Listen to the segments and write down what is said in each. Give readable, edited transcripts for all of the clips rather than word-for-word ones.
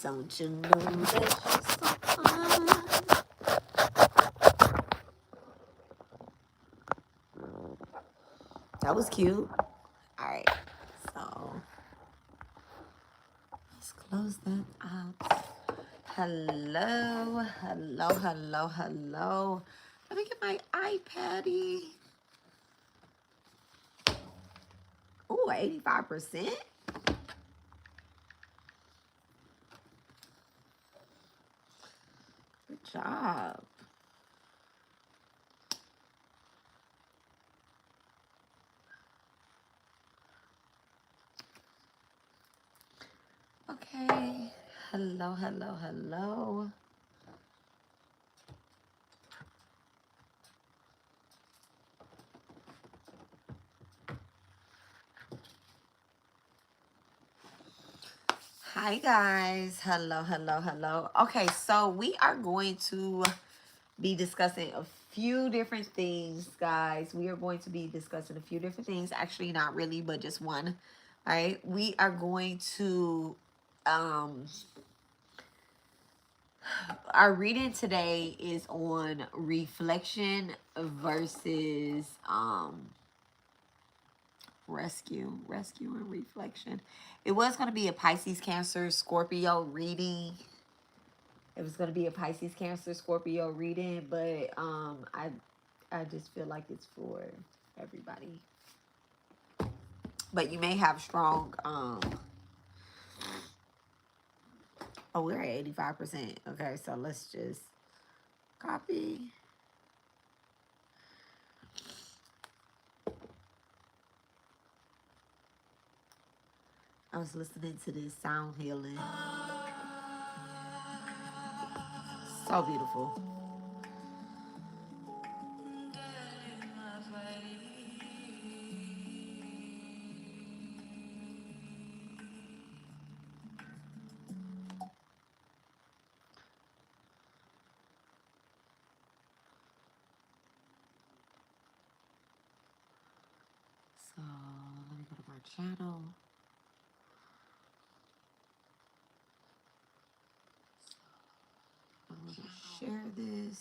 Don't you know that you're so fine? That was cute. Alright, so let's close that out. Hello, hello, hello, hello. Let me get my iPad-y. Ooh, 85%. Good job. Okay. Hello, hello, hello. Hi, guys. Hello, hello, hello. Okay, so we are going to be discussing a few different things, guys. We are going to be discussing a few different things. Actually, not really, but just one. All right. We are going to our reading today is on reflection versus rescue and reflection. It was going to be a Pisces, Cancer, Scorpio reading. It was going to be a Pisces, Cancer, Scorpio reading, but I just feel like it's for everybody. But you may have strong oh, we're at 85%. Okay, so let's just copy. I was listening to this sound healing. So beautiful. So let me go to my channel. I'm going to share this.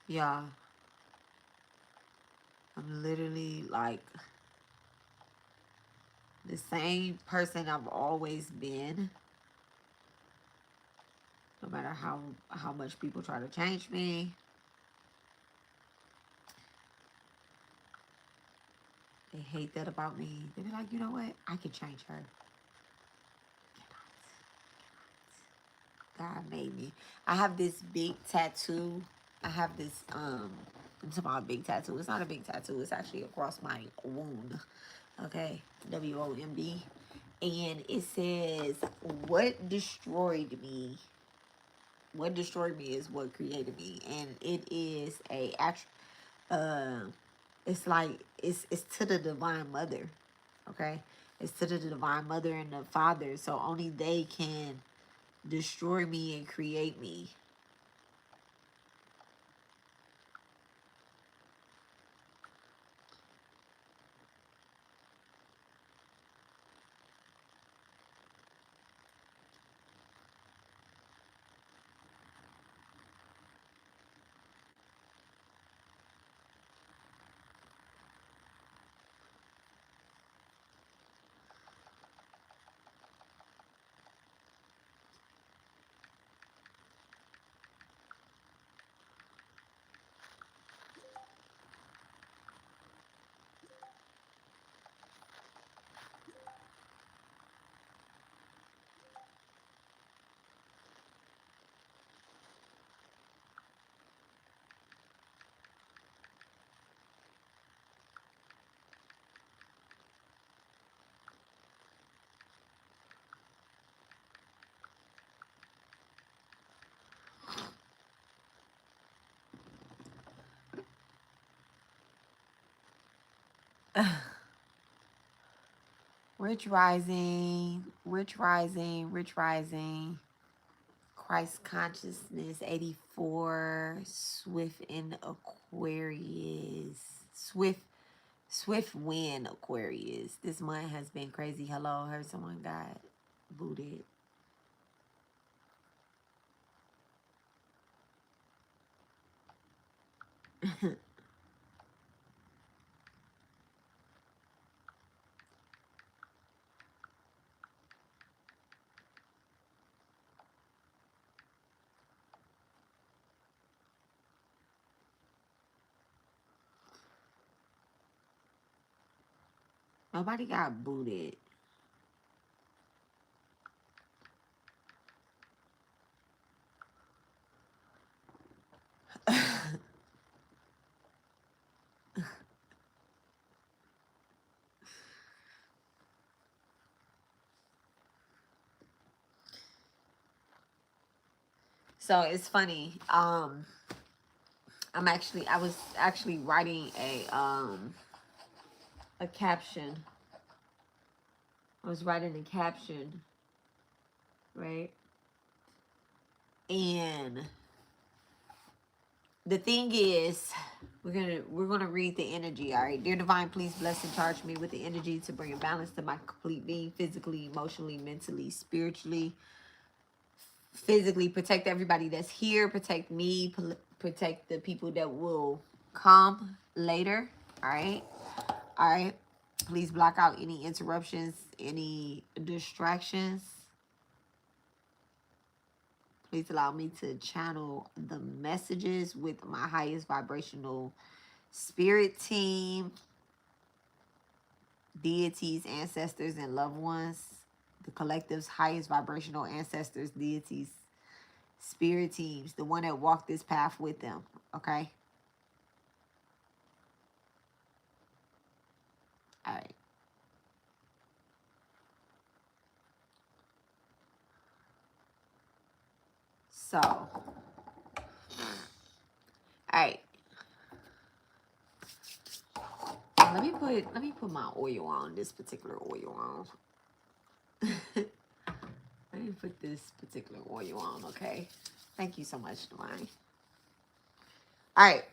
Yeah, I'm literally like the same person I've always been. No matter how much people try to change me. They hate that about me. They be like, you know what? I can change her. God made me. I have this big tattoo. I have this I'm talking about a big tattoo. It's not a big tattoo. It's actually across my wound. Okay, WOMB, and it says, "What destroyed me? What destroyed me is what created me." And it is a actual. It's like it's to the Divine Mother. Okay, it's to the Divine Mother and the Father. So only they can destroy me and create me. Rich rising, rich rising, rich rising. Christ consciousness 84. Swift in Aquarius. Swift win Aquarius. This month has been crazy. Hello, heard someone got booted. Nobody got booted. So it's funny. I was actually writing a caption. I was writing a caption, right? And the thing is, we're gonna read the energy. All right, dear divine, please bless and charge me with the energy to bring a balance to my complete being, physically, emotionally, mentally, spiritually, physically. Protect everybody that's here. Protect me. Protect the people that will come later. All right, all right. Please block out any interruptions, any distractions. Please allow me to channel the messages with my highest vibrational spirit team, deities, ancestors, and loved ones. The collective's highest vibrational ancestors, deities, spirit teams, the one that walked this path with them. Okay? All right. So, all right. Let me put my oil on, this particular oil on. Let me put this particular oil on, okay? Thank you so much, Divine. All right.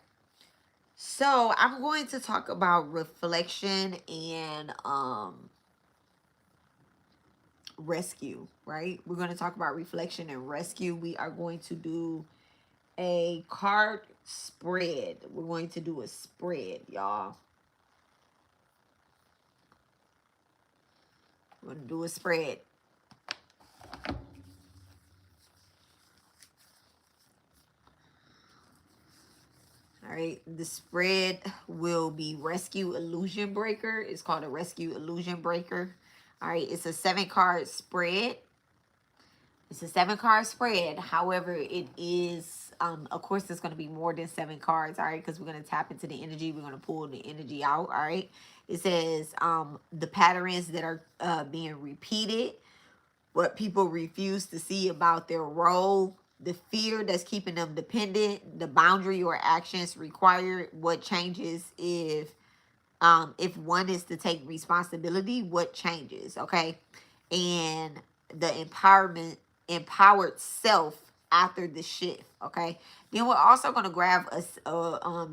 So I'm going to talk about reflection and rescue, right? We're going to talk about reflection and rescue. We are going to do a card spread. We're going to do a spread, y'all. We're going to do a spread. All right, the spread will be Rescue Illusion Breaker. It's called a Rescue Illusion Breaker. All right, it's a 7-card spread. It's a 7-card spread. However, it is, of course, there's going to be more than 7 cards, all right, because we're going to tap into the energy. We're going to pull the energy out, all right. It says the patterns that are being repeated, what people refuse to see about their role, the fear that's keeping them dependent, the boundary or actions required, what changes if one is to take responsibility, what changes, okay? And the empowered self after the shift, okay? Then we're also going to grab a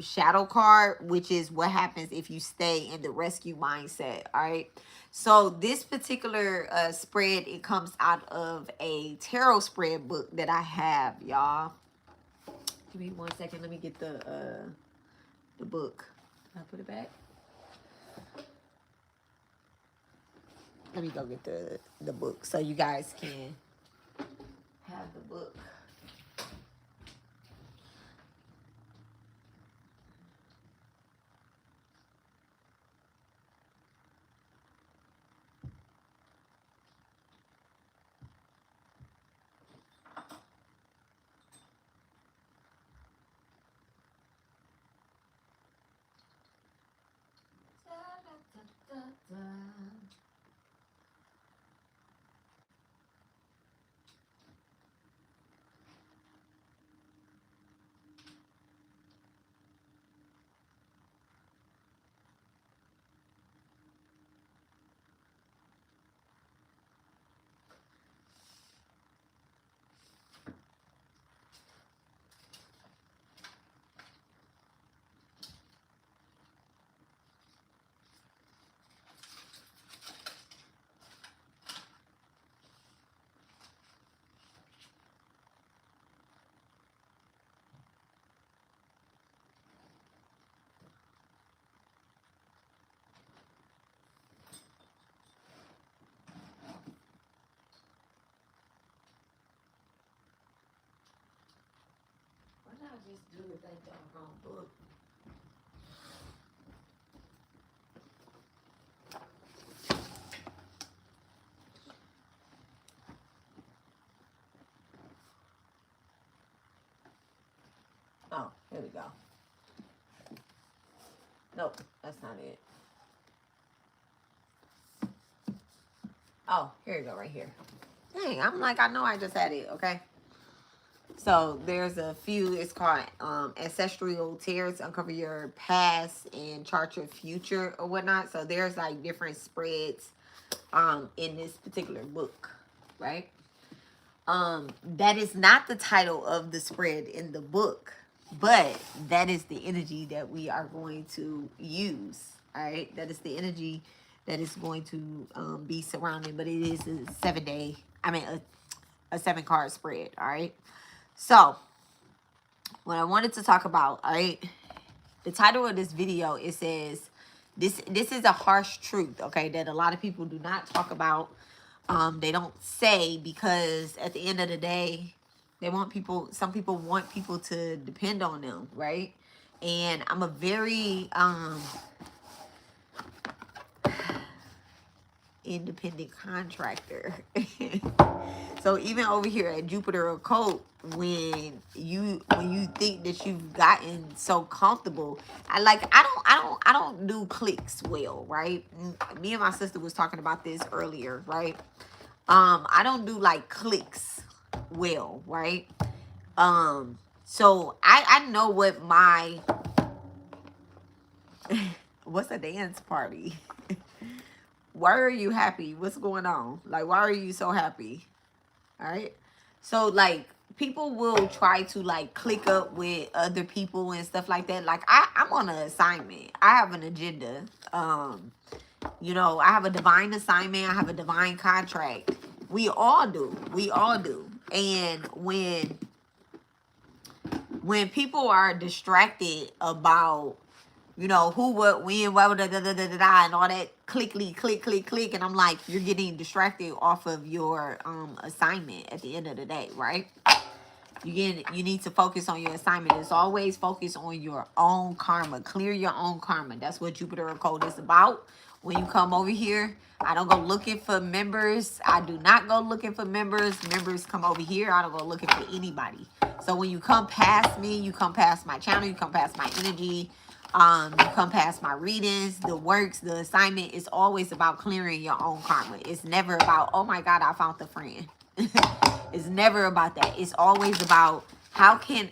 shadow card, which is what happens if you stay in the rescue mindset, all right? So this particular spread, it comes out of a tarot spread book that I have, y'all. Give me 1 second. Let me get the book. Can I put it back? Let me go get the book so you guys can have the book. just do it like that wrong book? Oh, here we go. Nope, that's not it. Oh, here you go, right here. Dang, I'm like, I know I just had it, okay? So there's a few, it's called Ancestral Tears, Uncover Your Past and Chart Your Future or whatnot. So there's like different spreads in this particular book, right? That is not the title of the spread in the book, but that is the energy that we are going to use. All right, that is the energy that is going to be surrounding, but it is a 7-day, I mean a 7-card spread. All right, so what I wanted to talk about, all right, the title of this video, it says this is a harsh truth, okay, that a lot of people do not talk about. They don't say, because at the end of the day, they want people, some people want people to depend on them, right? And I'm a very independent contractor. So even over here at Jupiter Occult, when you think that you've gotten so comfortable, I don't do clicks well, right? Me and my sister was talking about this earlier, right? I don't do like clicks well, right? So I know what my what's a dance party? Why are you happy? What's going on? Like, why are you so happy? All right. So like people will try to like click up with other people and stuff like that. Like I'm on an assignment. I have an agenda. You know, I have a divine assignment. I have a divine contract. We all do. We all do. And when people are distracted about, you know, who, what, when, what, da, da, da, da, da, da, and all that clickly, click, click, click. And I'm like, you're getting distracted off of your assignment at the end of the day, right? You need to focus on your assignment. It's always focus on your own karma. Clear your own karma. That's what Jupiter Occult is about. When you come over here, I don't go looking for members. I do not go looking for members. Members come over here. I don't go looking for anybody. So when you come past me, you come past my channel, you come past my energy, you come past my readings, the works, the assignment is always about clearing your own karma. It's never about, oh my God, I found the friend. It's never about that. It's always about how can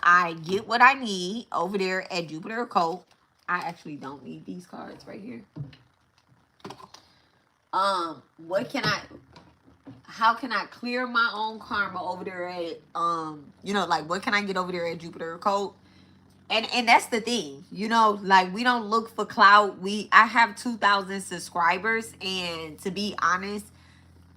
I get what I need over there at Jupiter Occult. I actually don't need these cards right here. How can I clear my own karma over there at you know, like what can I get over there at Jupiter Occult? And that's the thing, you know, like we don't look for clout. I have 2,000 subscribers, and to be honest,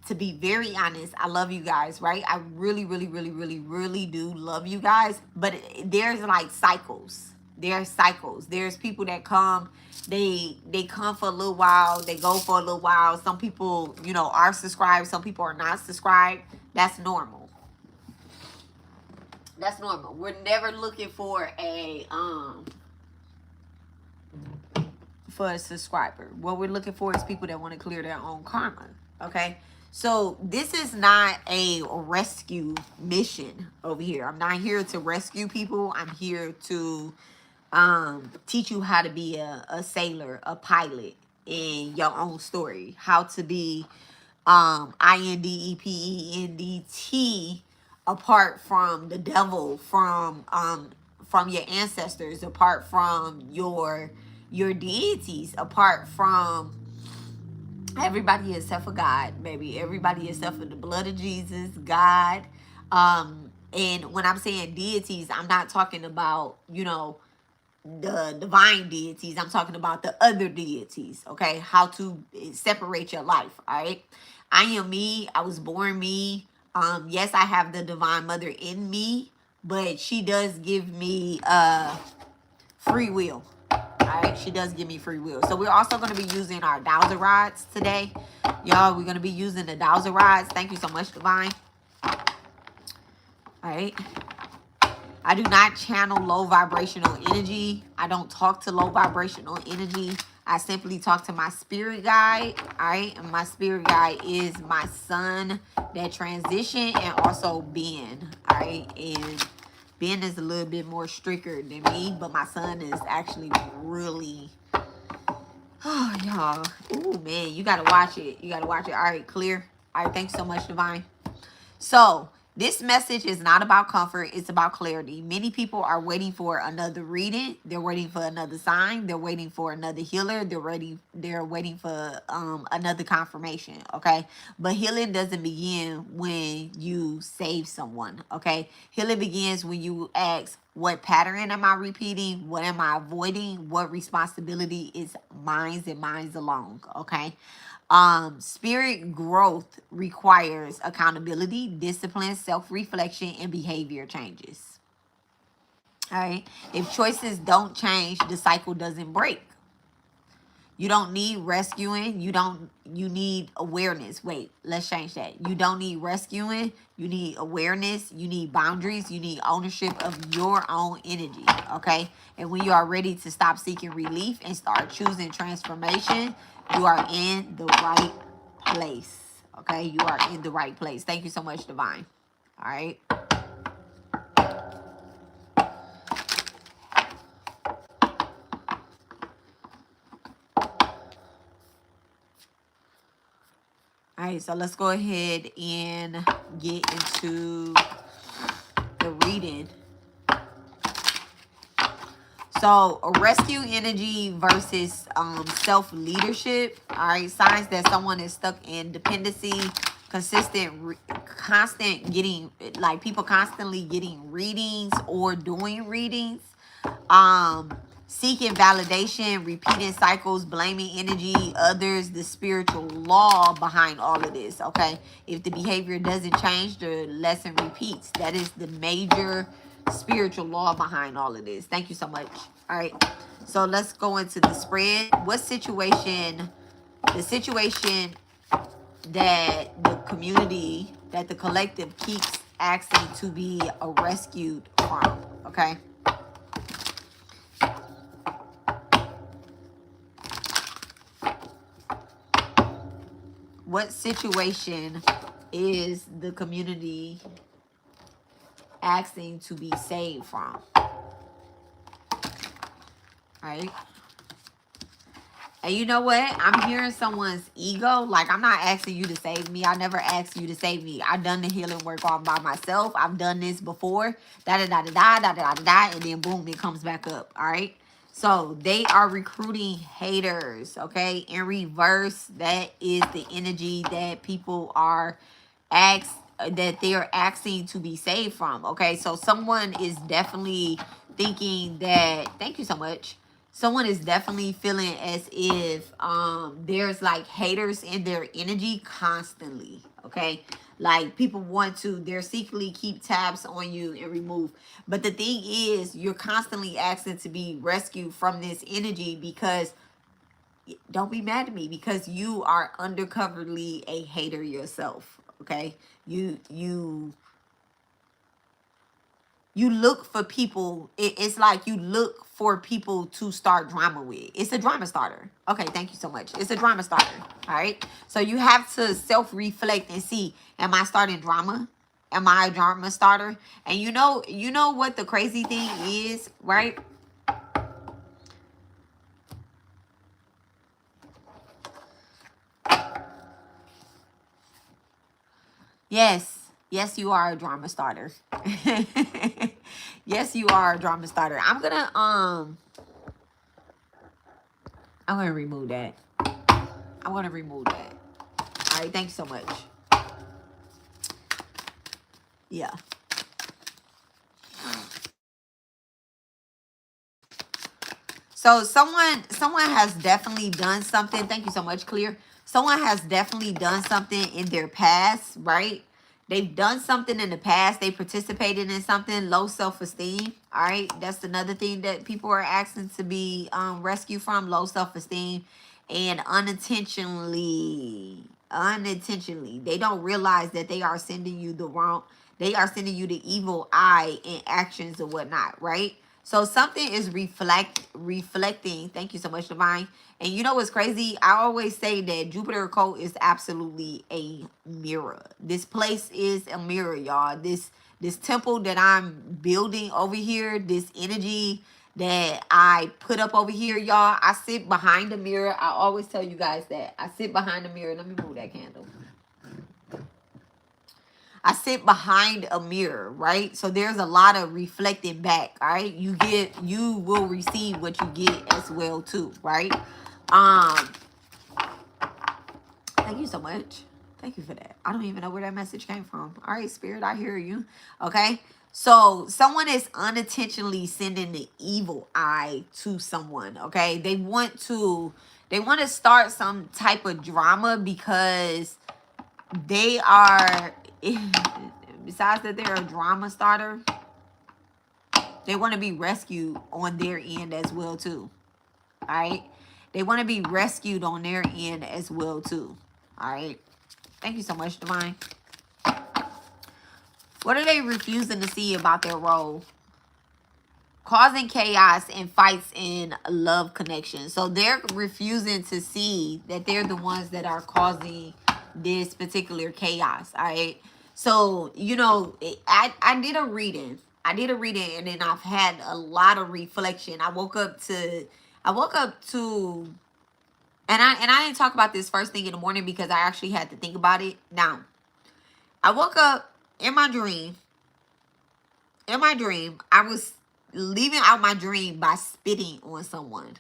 to be very honest, I love you guys, right? I really, really, really, really, really do love you guys. But there's like cycles. There's cycles. There's people that come, they come for a little while, they go for a little while. Some people, you know, are subscribed, some people are not subscribed. That's normal. That's normal. We're never looking for a subscriber. What we're looking for is people that want to clear their own karma. Okay? So this is not a rescue mission over here. I'm not here to rescue people. I'm here to teach you how to be a sailor, a pilot in your own story. How to be INDEPENDT apart from the devil, from your ancestors, apart from your deities, apart from everybody except for God, baby. Everybody except for the blood of Jesus, God. And when I'm saying deities, I'm not talking about, you know, the divine deities. I'm talking about the other deities, okay? How to separate your life, all right? I am me. I was born me. Yes, I have the divine mother in me, but she does give me free will. All right, she does give me free will. So we're also going to be using our dowser rods today. Y'all, we're going to be using the dowser rods. Thank you so much, Divine. All right. I do not channel low vibrational energy. I don't talk to low vibrational energy. I simply talk to my spirit guide. All right. And my spirit guide is my son that transition, and also Ben. All right. And Ben is a little bit more stricter than me, but my son is actually really, oh, y'all. Ooh, man, you got to watch it. You got to watch it. All right. Clear. All right. Thanks so much, Divine. So, this message is not about comfort, it's about clarity. Many people are waiting for another reading, they're waiting for another sign, they're waiting for another healer, they're waiting for another confirmation, okay? But healing doesn't begin when you save someone, okay? Healing begins when you ask, what pattern am I repeating? What am I avoiding? What responsibility is mine and mine alone, okay? Spirit growth requires accountability, discipline, self-reflection, and behavior changes. All right. If choices don't change, the cycle doesn't break. You don't need rescuing. You need awareness. Wait, let's change that. You don't need rescuing. You need awareness. You need boundaries. You need ownership of your own energy. Okay. And when you are ready to stop seeking relief and start choosing transformation, you are in the right place. Okay. You are in the right place. Thank you so much, Divine. All right. All right. So let's go ahead and get into the reading. So, rescue energy versus self-leadership. All right, signs that someone is stuck in dependency, constant getting, like people constantly getting readings or doing readings. Seeking validation, repeating cycles, blaming energy, others, the spiritual law behind all of this, okay? If the behavior doesn't change, the lesson repeats. That is the major spiritual law behind all of this. Thank you so much. All right. So let's go into the spread. What situation, the situation that the community, that the collective keeps asking to be rescued from, okay? What situation is the community asking to be saved from? Right? And you know what? I'm hearing someone's ego. Like, I'm not asking you to save me. I never asked you to save me. I've done the healing work all by myself. I've done this before. Da da da da da da da da da. And then boom, it comes back up. All right. So they are recruiting haters. Okay. In reverse, that is the energy that people are that they are asking to be saved from. Okay. So someone is definitely thinking that, thank you so much, someone is definitely feeling as if there's like haters in their energy constantly, okay? Like people want to, they're secretly keep tabs on you and remove. But the thing is, you're constantly asking to be rescued from this energy because, don't be mad at me, because you are undercoverly a hater yourself, okay? You look for people. It's like you look for people to start drama with. It's a drama starter. Okay, thank you so much. It's a drama starter. All right. So you have to self-reflect and see, am I starting drama? Am I a drama starter? And you know what the crazy thing is, right? Yes. Yes, you are a drama starter. Yes, you are a drama starter. I'm gonna remove that. I'm gonna remove that. All right, thanks so much. Yeah. So someone has definitely done something. Thank you so much, Clear. Someone has definitely done something in their past, right? They've done something in the past. They participated in something, low self-esteem. All right. That's another thing that people are asking to be rescued from, low self-esteem. And unintentionally, they don't realize that they are sending you the wrong, They are sending you the evil eye in actions and whatnot, right? So something is reflecting. Thank you so much, Divine. And you know what's crazy? I always say that Jupiter Occult is absolutely a mirror. This place is a mirror, y'all. This temple that I'm building over here, this energy that I put up over here, y'all. I sit behind the mirror. I always tell you guys that. I sit behind the mirror. Let me move that candle. I sit behind a mirror, right? So there's a lot of reflecting back, all right? You will receive what you get as well too, right? Um, Thank you so much. Thank you for that. I don't even know where that message came from. All right, Spirit, I hear you. Okay. So someone is unintentionally sending the evil eye to someone. Okay. They want to start some type of drama because they are, besides that they're a drama starter, they want to be rescued on their end as well too. All right. They want to be rescued on their end as well too. All right. Thank you so much, Divine. What are they refusing to see about their role? Causing chaos and fights in love connection. So they're refusing to see that they're the ones that are causing this particular chaos. All right. So, you know, I did a reading. I did a reading and then I've had a lot of reflection. I woke up to and I didn't talk about this first thing in the morning because I actually had to think about it. Now, I woke up in my dream. In my dream, I was leaving out my dream by spitting on someone.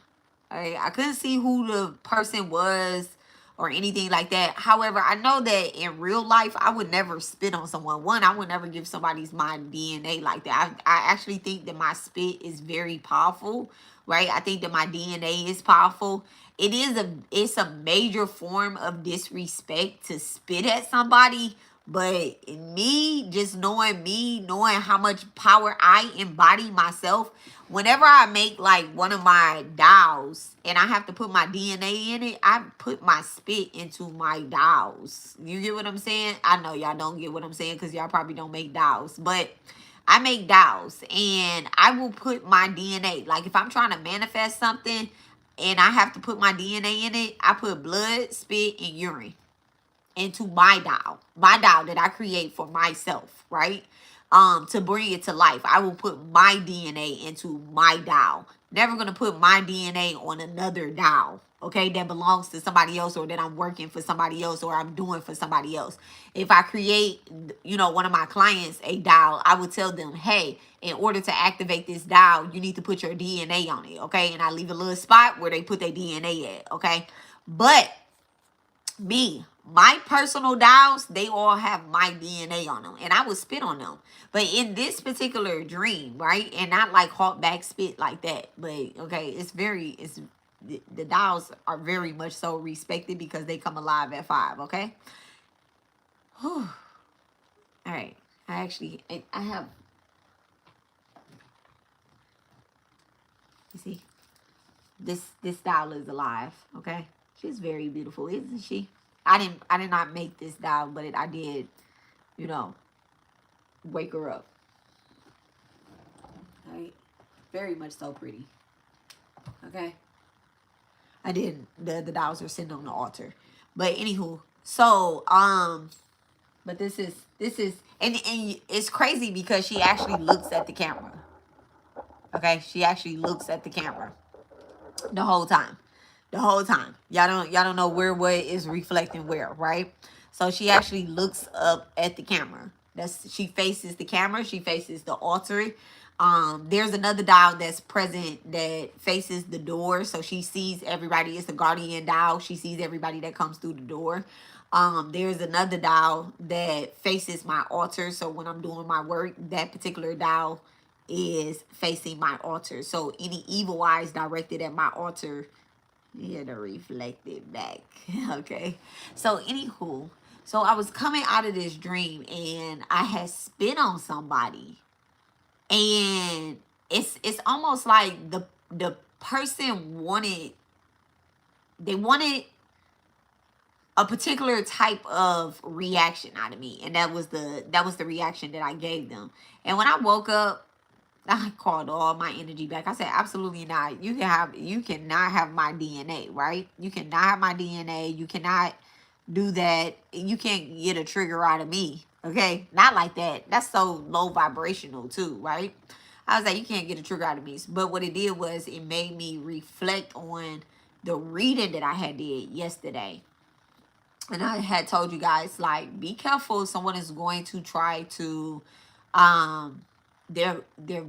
All right? I couldn't see who the person was or anything like that. However, I know that in real life, I would never spit on someone. One, I would never give somebody's my DNA like that. I actually think that my spit is very powerful, right? I think that my DNA is powerful. It's a major form of disrespect to spit at somebody. But just knowing how much power I embody myself, whenever I make like one of my dolls and I have to put my DNA in it, I put my spit into my dolls. You get what I'm saying? I know y'all don't get what I'm saying because y'all probably don't make dolls, but I make dolls and I will put my DNA. Like if I'm trying to manifest something and I have to put my DNA in it, I put blood, spit, and urine into my doll that I create for myself, right? To bring it to life. I will put my DNA into my doll. Never gonna put my DNA on another doll, okay, that belongs to somebody else or that I'm working for somebody else or I'm doing for somebody else. If I create, one of my clients a doll, I would tell them, hey, in order to activate this doll, you need to put your DNA on it, okay? And I leave a little spot where they put their DNA at, okay? But my personal dolls, they all have my DNA on them and I would spit on them. But in this particular dream, right, and not like hawk back spit like that, but okay, the dolls are very much so respected because they come alive at 5, okay? Whew. All right. I have, you see, this doll is alive, okay? She's very beautiful, isn't she? I did not make this doll, but I did, wake her up. Right? Very much so pretty. Okay. I did. The dolls are sitting on the altar. But anywho, so but this is and it's crazy because she actually looks at the camera. Okay? She actually looks at the camera the whole time. The whole time. Y'all don't know what is reflecting where, right? So she actually looks up at the camera. She faces the camera, she faces the altar. There's another doll that's present that faces the door. So she sees everybody. It's the guardian doll. She sees everybody that comes through the door. There's another doll that faces my altar. So when I'm doing my work, that particular doll is facing my altar. So any evil eyes directed at my altar, yeah, to reflect it back. Okay. So anywho, so I was coming out of this dream and I had spit on somebody. And it's almost like the person wanted a particular type of reaction out of me, and that was the reaction that I gave them. And when I woke up, I called all my energy back. I said, absolutely not. You cannot have my DNA, right? You cannot have my DNA. You cannot do that. You can't get a trigger out of me. Okay? Not like that. That's so low vibrational too, right? I was like, you can't get a trigger out of me. But what it did was it made me reflect on the reading that I had did yesterday. And I had told you guys, like, be careful. Someone is going to try to they're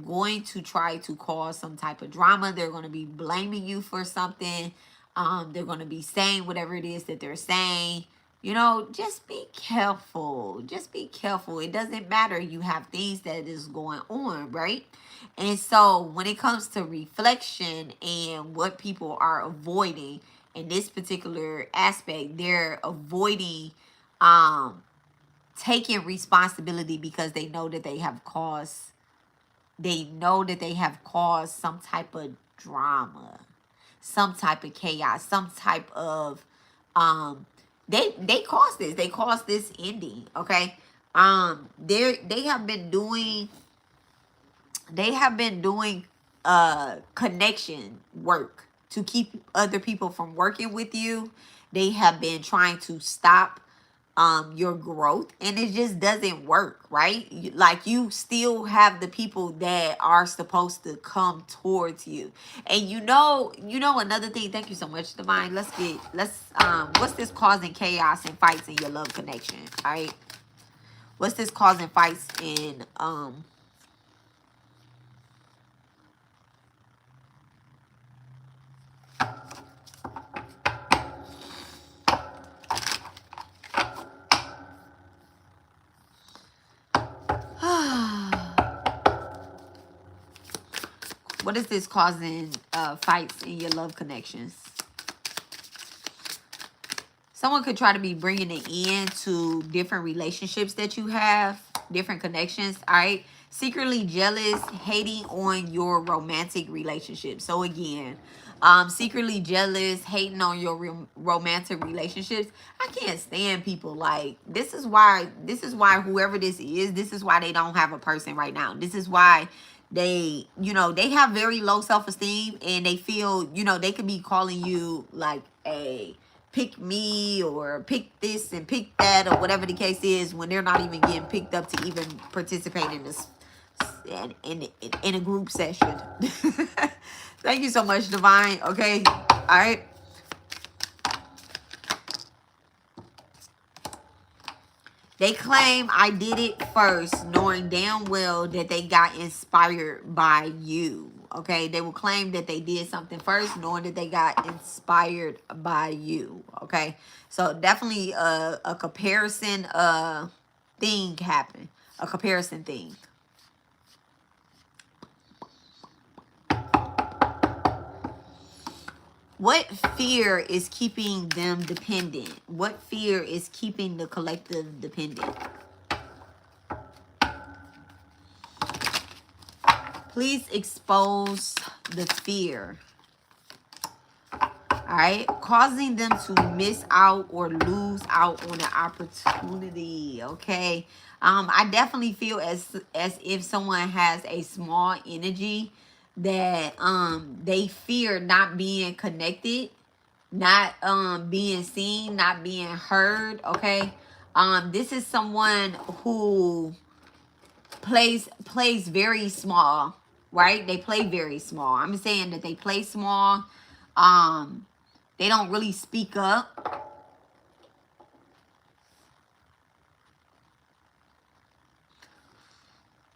going to try to cause some type of drama. They're going to be blaming you for something. They're going to be saying whatever it is that they're saying. You know, just be careful. Just be careful. It doesn't matter. You have things that is going on, right? And so when it comes to reflection and what people are avoiding in this particular aspect, they're avoiding taking responsibility because they know that they have caused some type of drama, some type of chaos, some type of they caused this. They caused this ending. Okay. They have been doing connection work to keep other people from working with you. They have been trying to stop your growth, and it just doesn't work, right? Like, you still have the people that are supposed to come towards you. And you know another thing. Thank you so much, Divine. Let's what's this causing chaos and fights in your love connection? All right, what's this causing fights in what is this causing fights in your love connections? Someone could try to be bringing it in to different relationships that you have, different connections, all right? Secretly jealous, hating on your romantic relationship. So again, secretly jealous, hating on your romantic relationships. I can't stand people like this. Is why whoever this is why they don't have a person right now. This is why they have very low self-esteem, and they feel, they could be calling you like a pick me or pick this and pick that or whatever the case is, when they're not even getting picked up to even participate in this in a group session. Thank you so much, Divine. Okay. All right. They claim I did it first, knowing damn well that they got inspired by you. Okay, they will claim that they did something first, knowing that they got inspired by you. Okay, so definitely a comparison thing happened. A comparison thing. What fear is keeping them dependent? What fear is keeping the collective dependent? Please expose the fear. All right, causing them to miss out or lose out on an opportunity. Okay, I definitely feel as if someone has a small energy that they fear not being connected, not being seen, not being heard. Okay, this is someone who plays very small, right? They play very small. I'm saying that they play small. They don't really speak up.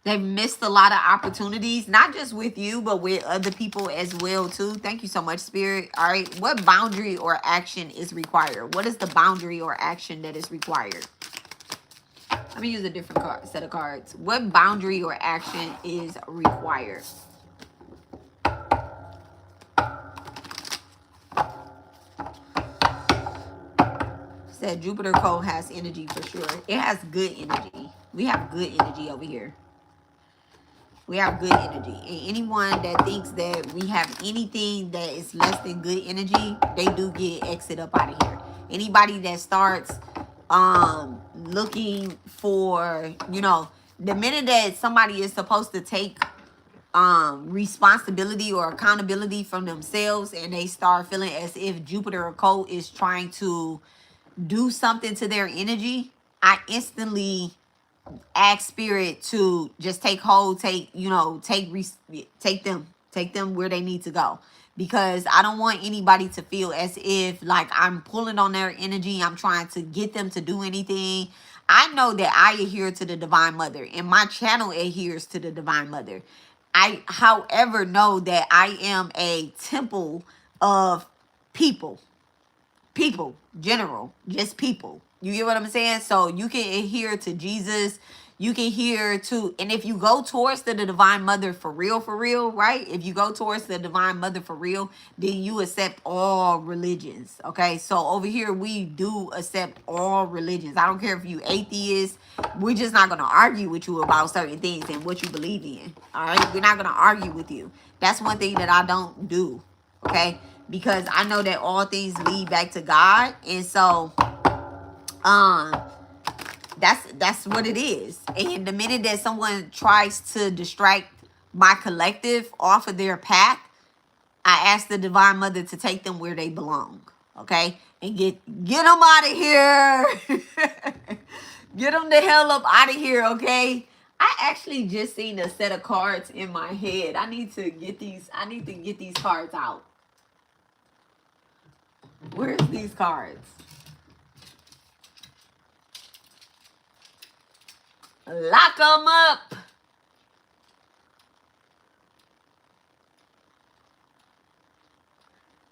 They've missed a lot of opportunities, not just with you, but with other people as well, too. Thank you so much, Spirit. All right. What boundary or action is required? What is the boundary or action that is required? Let me use a different set of cards. What boundary or action is required? Said Jupiter code has energy for sure. It has good energy. We have good energy over here. We have good energy. And anyone that thinks that we have anything that is less than good energy, they do get exit up out of here. Anybody that starts looking for, you know, the minute that somebody is supposed to take responsibility or accountability from themselves, and they start feeling as if Jupiter Occult is trying to do something to their energy, I instantly ask spirit to just take hold, take, you know, take them where they need to go, because I don't want anybody to feel as if like I'm pulling on their energy, I'm trying to get them to do anything. I know that I adhere to the Divine Mother, and my channel adheres to the Divine Mother. I, however, know that I am a temple of people. People, general, just people. You get what I'm saying? So you can adhere to Jesus. You can adhere to, and if you go towards the Divine Mother for real, right? If you go towards the Divine Mother for real, then you accept all religions. Okay, so over here we do accept all religions. I don't care if you atheist. We're just not gonna argue with you about certain things and what you believe in. All right, we're not gonna argue with you. That's one thing that I don't do. Okay, because I know that all things lead back to God, and so um that's what it is. And the minute that someone tries to distract my collective off of their path, I ask the Divine Mother to take them where they belong. Okay, and get them out of here. Get them the hell up out of here. Okay, I actually just seen a set of cards in my head. I need to get these cards out. Where's these cards? Lock them up.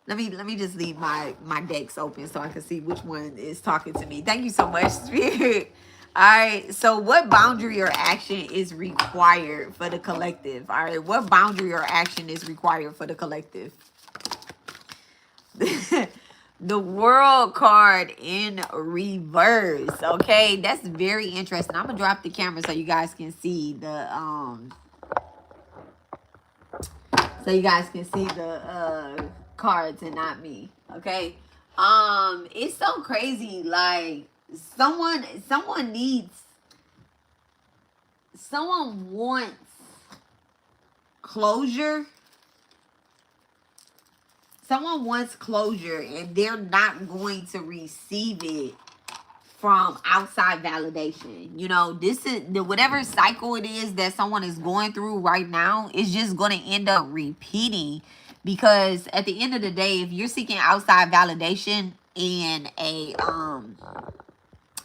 Let me just leave my decks open so I can see which one is talking to me. Thank you so much, Spirit. All right. So what boundary or action is required for the collective? All right. What boundary or action is required for the collective? The World card in reverse. Okay, that's very interesting. I'm gonna drop the camera so you guys can see the cards and not me. Okay, it's so crazy. Like someone wants closure. Someone wants closure, and they're not going to receive it from outside validation. You know, this is the whatever cycle it is that someone is going through right now is just going to end up repeating, because at the end of the day, if you're seeking outside validation in a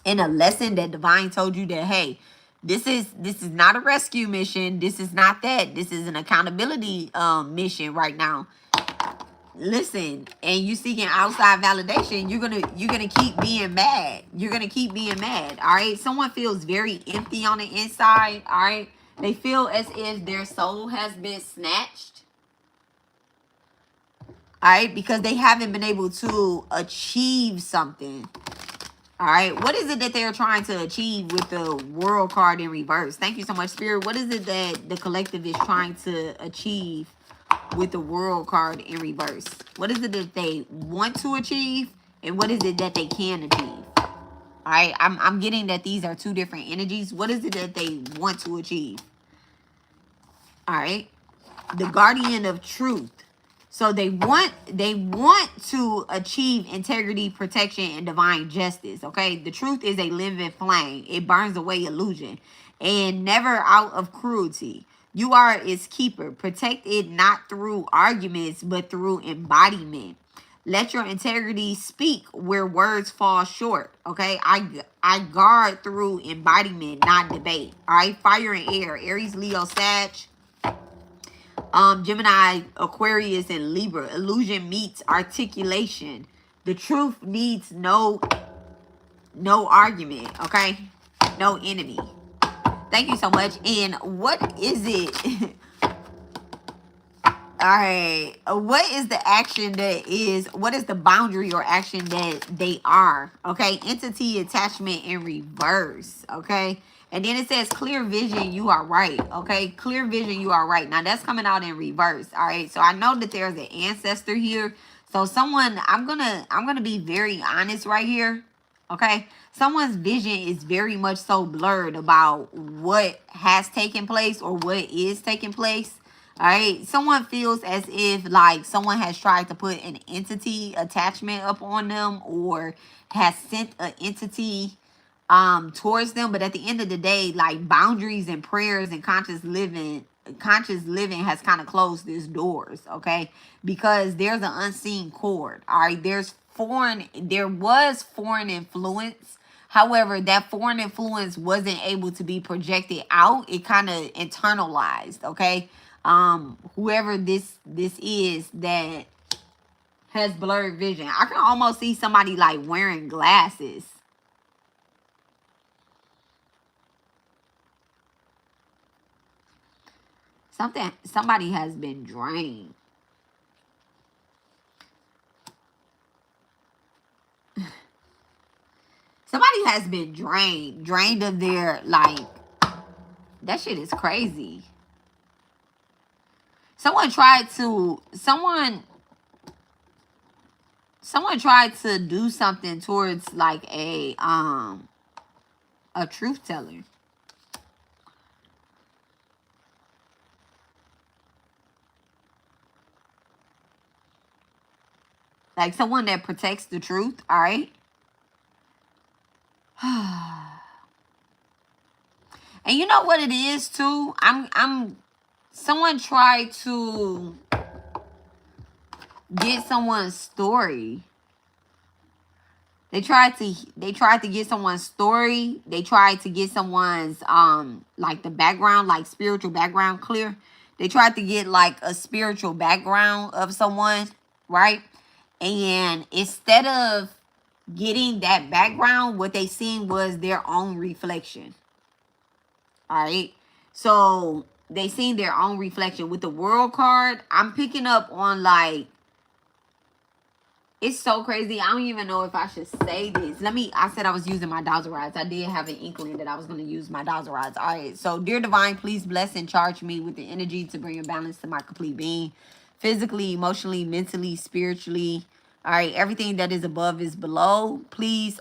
lesson that Divine told you that, hey, this is not a rescue mission, this is not that, this is an accountability mission right now. Listen, and you seeking outside validation, you're gonna keep being mad. You're gonna keep being mad. All right. Someone feels very empty on the inside. All right. They feel as if their soul has been snatched. All right, because they haven't been able to achieve something. All right. What is it that they're trying to achieve with the World card in reverse? Thank you so much, Spirit. What is it that the collective is trying to achieve with the World card in reverse? What is it that they want to achieve, and what is it that they can achieve? All right, I'm getting that these are two different energies. What is it that they want to achieve? All right, the Guardian of Truth. So they want to achieve integrity, protection, and divine justice. Okay, the truth is a living flame. It burns away illusion, and never out of cruelty. You are its keeper. Protect it not through arguments, but through embodiment. Let your integrity speak where words fall short. Okay, I guard through embodiment, not debate. All right, fire and air. Aries, Leo, Sag. Gemini, Aquarius, and Libra. Illusion meets articulation. The truth needs no argument. Okay, no enemy. Thank you so much. And what is it? All right. What is the action what is the boundary or action that they are? Okay. Entity attachment in reverse. Okay. And then it says clear vision, you are right. Okay. Clear vision, you are right. Now that's coming out in reverse. All right. So I know that there's an ancestor here. So someone, I'm gonna be very honest right here. Okay. Someone's vision is very much so blurred about what has taken place or what is taking place. All right. Someone feels as if like someone has tried to put an entity attachment up on them or has sent an entity towards them, but at the end of the day, like boundaries and prayers and conscious living has kind of closed these doors. Okay, because there's an unseen cord. All right, there was foreign influence. However, that foreign influence wasn't able to be projected out. It kind of internalized. Okay, whoever this is that has blurred vision, I can almost see somebody like wearing glasses. Somebody has been drained. Somebody has been drained of their, like, that shit is crazy. Someone tried to do something towards like a truth teller. Like someone that protects the truth, all right? And you know what it is too? Someone tried to get someone's story. They tried to get someone's story. They tried to get someone's like the background, like spiritual background clear. They tried to get like a spiritual background of someone, right? And instead of getting that background, what they seen was their own reflection. All right. So they seen their own reflection. With the world card, I'm picking up on like, it's so crazy. I don't even know if I should say this. I said I was using my dowser rods. I did have an inkling that I was going to use my dowser rods. All right. So, dear divine, please bless and charge me with the energy to bring a balance to my complete being. Physically, emotionally, mentally, spiritually. All right. Everything that is above is below. Please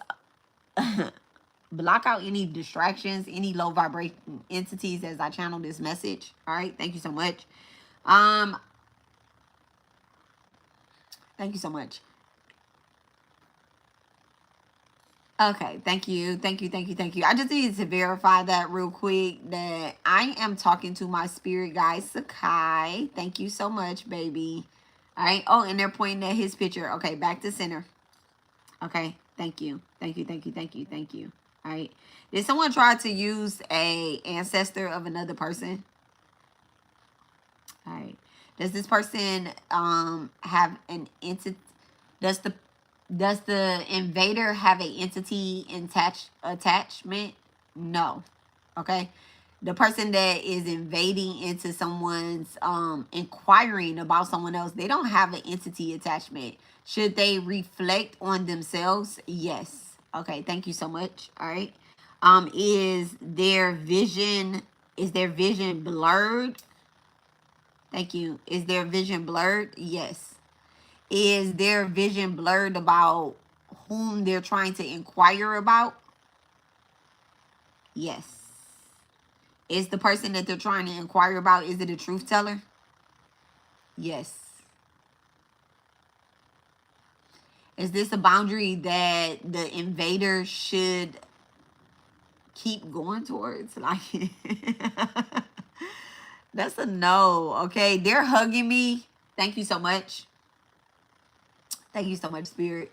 block out any distractions, any low vibrating entities as I channel this message. All right. Thank you so much. Thank you so much. Okay, thank you. Thank you. Thank you. Thank you. I just needed to verify that real quick that I am talking to my spirit guide, Sakai. Thank you so much, baby. All right. Oh, and they're pointing at his picture. Okay, back to center. Okay, thank you. Thank you. Thank you. Thank you. Thank you. All right. Did someone try to use a ancestor of another person? All right. Does this person have an entity? Does the invader have an entity attachment? No. Okay. The person that is invading into someone's inquiring about someone else, they don't have an entity attachment. Should they reflect on themselves? Yes. Okay, thank you so much. All right. Is their vision blurred? Thank you. Is their vision blurred? Yes. Is their vision blurred about whom they're trying to inquire about? Yes. Is the person that they're trying to inquire about, is it a truth teller? Yes. Is this a boundary that the invader should keep going towards? Like, that's a no. Okay. They're hugging me. Thank you so much. Thank you so much, Spirit.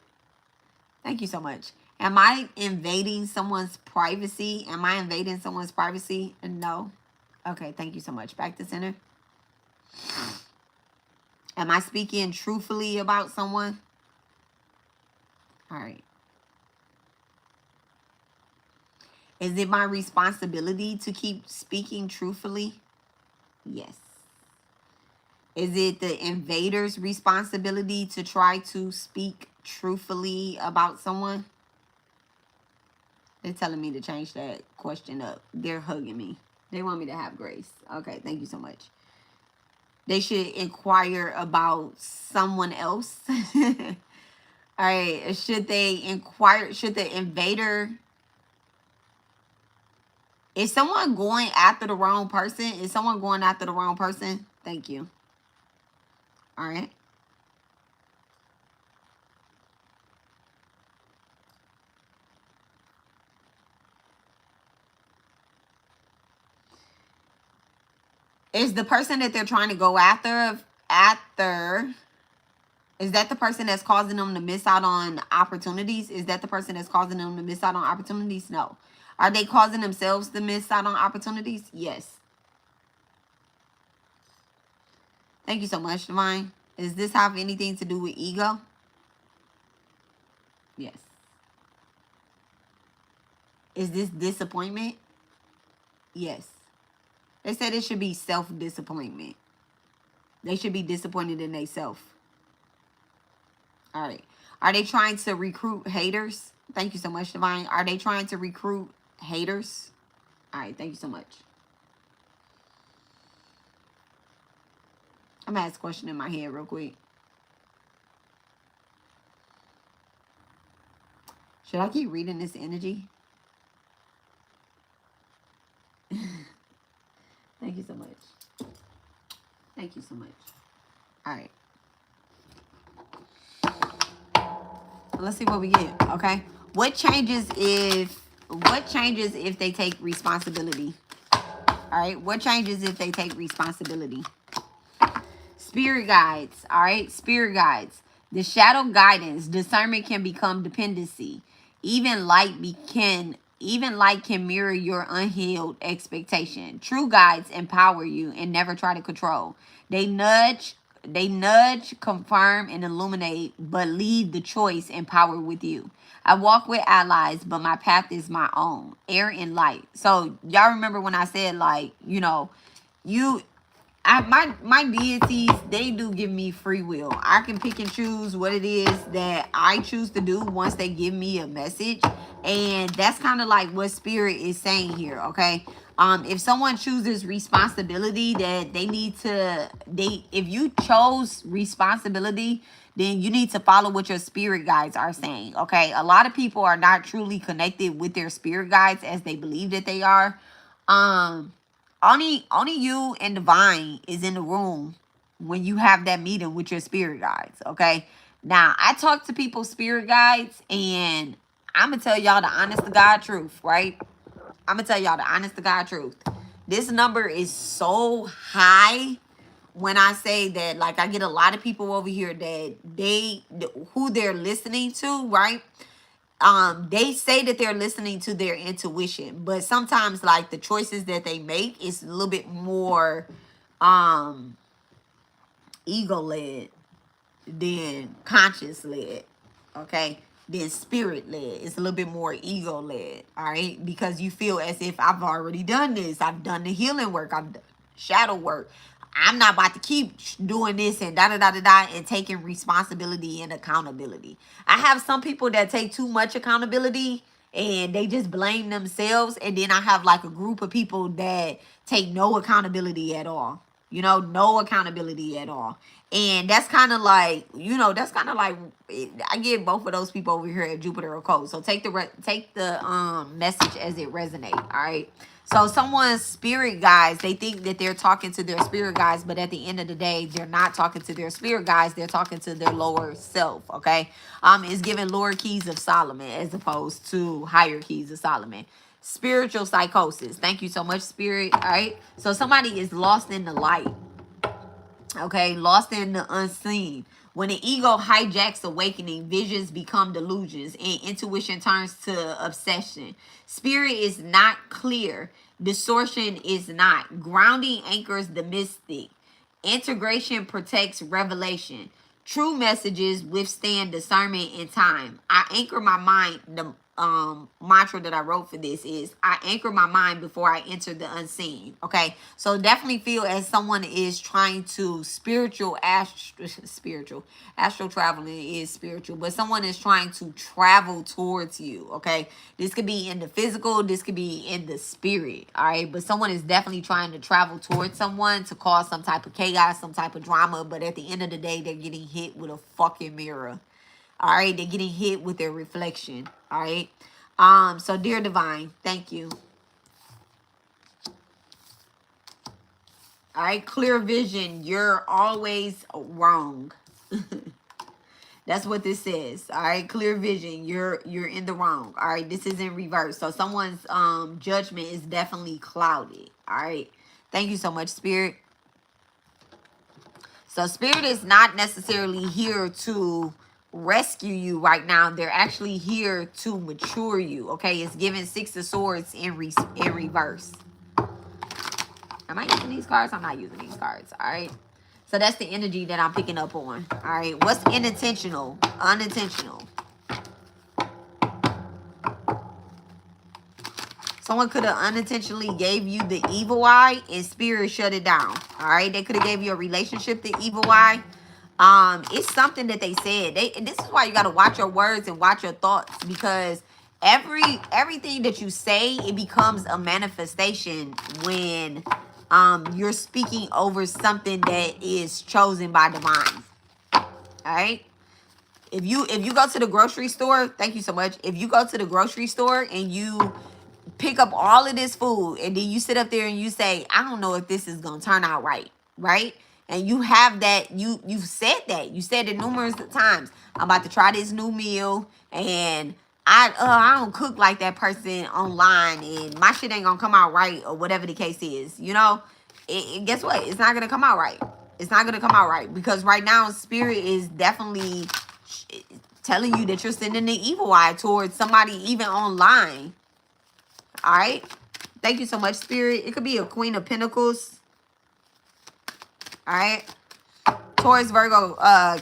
Thank you so much. Am I invading someone's privacy? Am I invading someone's privacy? No. Okay, thank you so much. Back to center. Am I speaking truthfully about someone? All right. Is it my responsibility to keep speaking truthfully? Yes. Is it the invader's responsibility to try to speak truthfully about someone? They're telling me to change that question up. They're hugging me. They want me to have grace. Okay, thank you so much. They should inquire about someone else. All right, should they inquire? Should the invader... Is someone going after the wrong person? Is someone going after the wrong person? Thank you. All right. Is the person that they're trying to go after, is that the person that's causing them to miss out on opportunities? Is that the person that's causing them to miss out on opportunities? No. Are they causing themselves to miss out on opportunities? Yes. Thank you so much, Divine. Does this have anything to do with ego? Yes. Is this disappointment? Yes. They said it should be self-disappointment. They should be disappointed in themselves. All right. Are they trying to recruit haters? Thank you so much, Divine. Are they trying to recruit haters? All right. Thank you so much. I'm going to ask a question in my head real quick. Should I keep reading this energy? Thank you so much. Thank you so much. All right. Let's see what we get, okay? What changes if they take responsibility? All right? What changes if they take responsibility? Spirit guides, all right? Spirit guides. The shadow guidance, discernment can become dependency. Even light can mirror your unhealed expectation. True guides empower you and never try to control. They nudge, confirm, and illuminate, but leave the choice and power with you. I walk with allies, but my path is my own. Air and light. So y'all remember when I said, like, you know, my deities, they do give me free will. I can pick and choose what it is that I choose to do once they give me a message. And that's kind of like what Spirit is saying here, okay? If someone chooses responsibility, that they need to, if you chose responsibility, then you need to follow what your spirit guides are saying, okay? A lot of people are not truly connected with their spirit guides as they believe that they are. Only you and Divine is in the room when you have that meeting with your spirit guides, okay? Now, I talk to people's spirit guides, and I'm going to tell y'all the honest to God truth, right? I'm going to tell y'all the honest to God truth. This number is so high when I say that, like, I get a lot of people over here that who they're listening to, right? They say that they're listening to their intuition, but sometimes, like, the choices that they make is a little bit more ego led than conscious led, okay? Than spirit led. It's a little bit more ego led, all right? Because you feel as if I've already done this. I've done the healing work. I've done shadow work. I'm not about to keep doing this and da-da-da-da-da and taking responsibility and accountability. I have some people that take too much accountability and they just blame themselves. And then I have like a group of people that take no accountability at all. You know, no accountability at all. And that's kind of like, you know, that's kind of like, I get both of those people over here at Jupiter Occult. So take the message as it resonates, all right? So someone's spirit guides, they think that they're talking to their spirit guides, but at the end of the day, they're not talking to their spirit guides. They're talking to their lower self, okay? It's giving lower keys of Solomon as opposed to higher keys of Solomon. Spiritual psychosis. Thank you so much, Spirit, all right? So somebody is lost in the light, okay? Lost in the unseen. When the ego hijacks awakening, visions become delusions and intuition turns to obsession. Spirit is not clear. Distortion is not. Grounding anchors the mystic. Integration protects revelation. True messages withstand discernment in time. I anchor my mind. mantra that I wrote for this is I anchor my mind before I enter the unseen. Okay, so definitely feel as someone is trying to astral traveling is spiritual, but someone is trying to travel towards you. Okay, this could be in the physical, this could be in the spirit. All right, but someone is definitely trying to travel towards someone to cause some type of chaos, some type of drama, but at the end of the day they're getting hit with a fucking mirror. All right, they're getting hit with their reflection. All right, so dear divine, thank you. All right, clear vision, you're always wrong. That's what this says. All right, clear vision, you're in the wrong. All right, this is in reverse, so someone's judgment is definitely clouded. All right, thank you so much, spirit. So spirit is not necessarily here to rescue you right now. They're actually here to mature you. Okay, it's giving Six of Swords in reverse. Am I using these cards? I'm not using these cards. All right, so that's the energy that I'm picking up on. All right, what's unintentional? Someone could have unintentionally gave you the evil eye and spirit shut it down. All right, they could have gave you a relationship the evil eye. It's something that they said. And this is why you got to watch your words and watch your thoughts, because everything that you say, it becomes a manifestation when you're speaking over something that is chosen by divine. All right. If you go to the grocery store, thank you so much. If you go to the grocery store and you pick up all of this food and then you sit up there and you say, I don't know if this is gonna turn out right, right? And you have that, you've said that. You said it numerous times. I'm about to try this new meal and I don't cook like that person online and my shit ain't gonna come out right, or whatever the case is. You know, guess what? It's not gonna come out right. It's not gonna come out right, because right now spirit is definitely telling you that you're sending the evil eye towards somebody even online. All right, thank you so much, spirit. It could be a Queen of Pentacles. All right, Taurus, Virgo,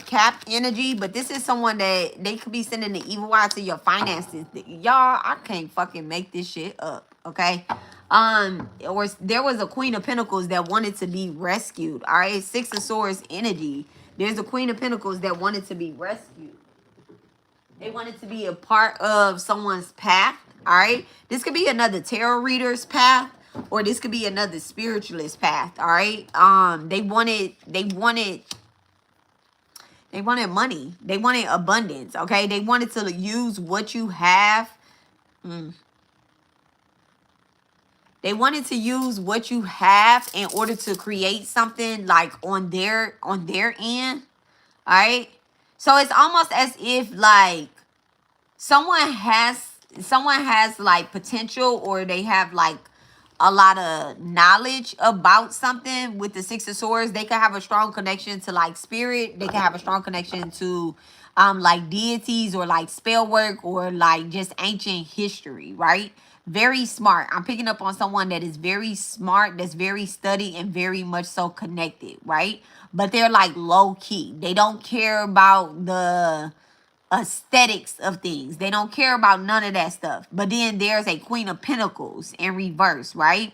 Cap energy, but this is someone that they could be sending the evil eye to your finances. Y'all, I can't fucking make this shit up. Okay, or there was a Queen of Pentacles that wanted to be rescued. All right, Six of Swords energy. There's a Queen of Pentacles that wanted to be rescued. They wanted to be a part of someone's path. All right, this could be another tarot reader's path, or this could be another spiritualist path. All right, they wanted money. They wanted abundance. Okay, they wanted to use what you have. They wanted to use what you have in order to create something like on their end. All right, so it's almost as if like someone has like potential, or they have like a lot of knowledge about something. With the Six of Swords, they could have a strong connection to like spirit. They can have a strong connection to like deities, or like spell work, or like just ancient history, right? Very smart. I'm picking up on someone that is very smart, that's very studied, and very much so connected, right? But they're like low key. They don't care about the aesthetics of things. They don't care about none of that stuff. But then there's a Queen of Pentacles in reverse, right?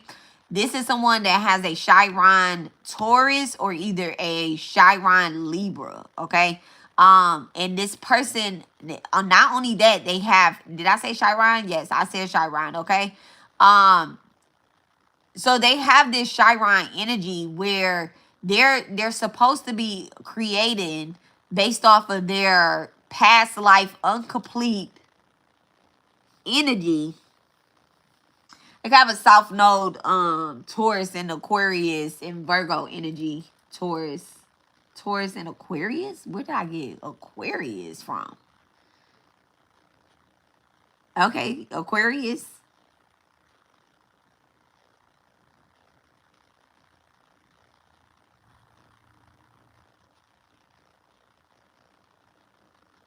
This is someone that has a Chiron Taurus, or either a Chiron Libra, okay? And this person, not only that, they have, did I say Chiron? Yes, I said Chiron, okay? So they have this Chiron energy where they're supposed to be creating based off of their past life incomplete energy. They have a South Node Taurus and Aquarius and Virgo energy. Taurus and Aquarius. Where did I get Aquarius from? Okay, Aquarius.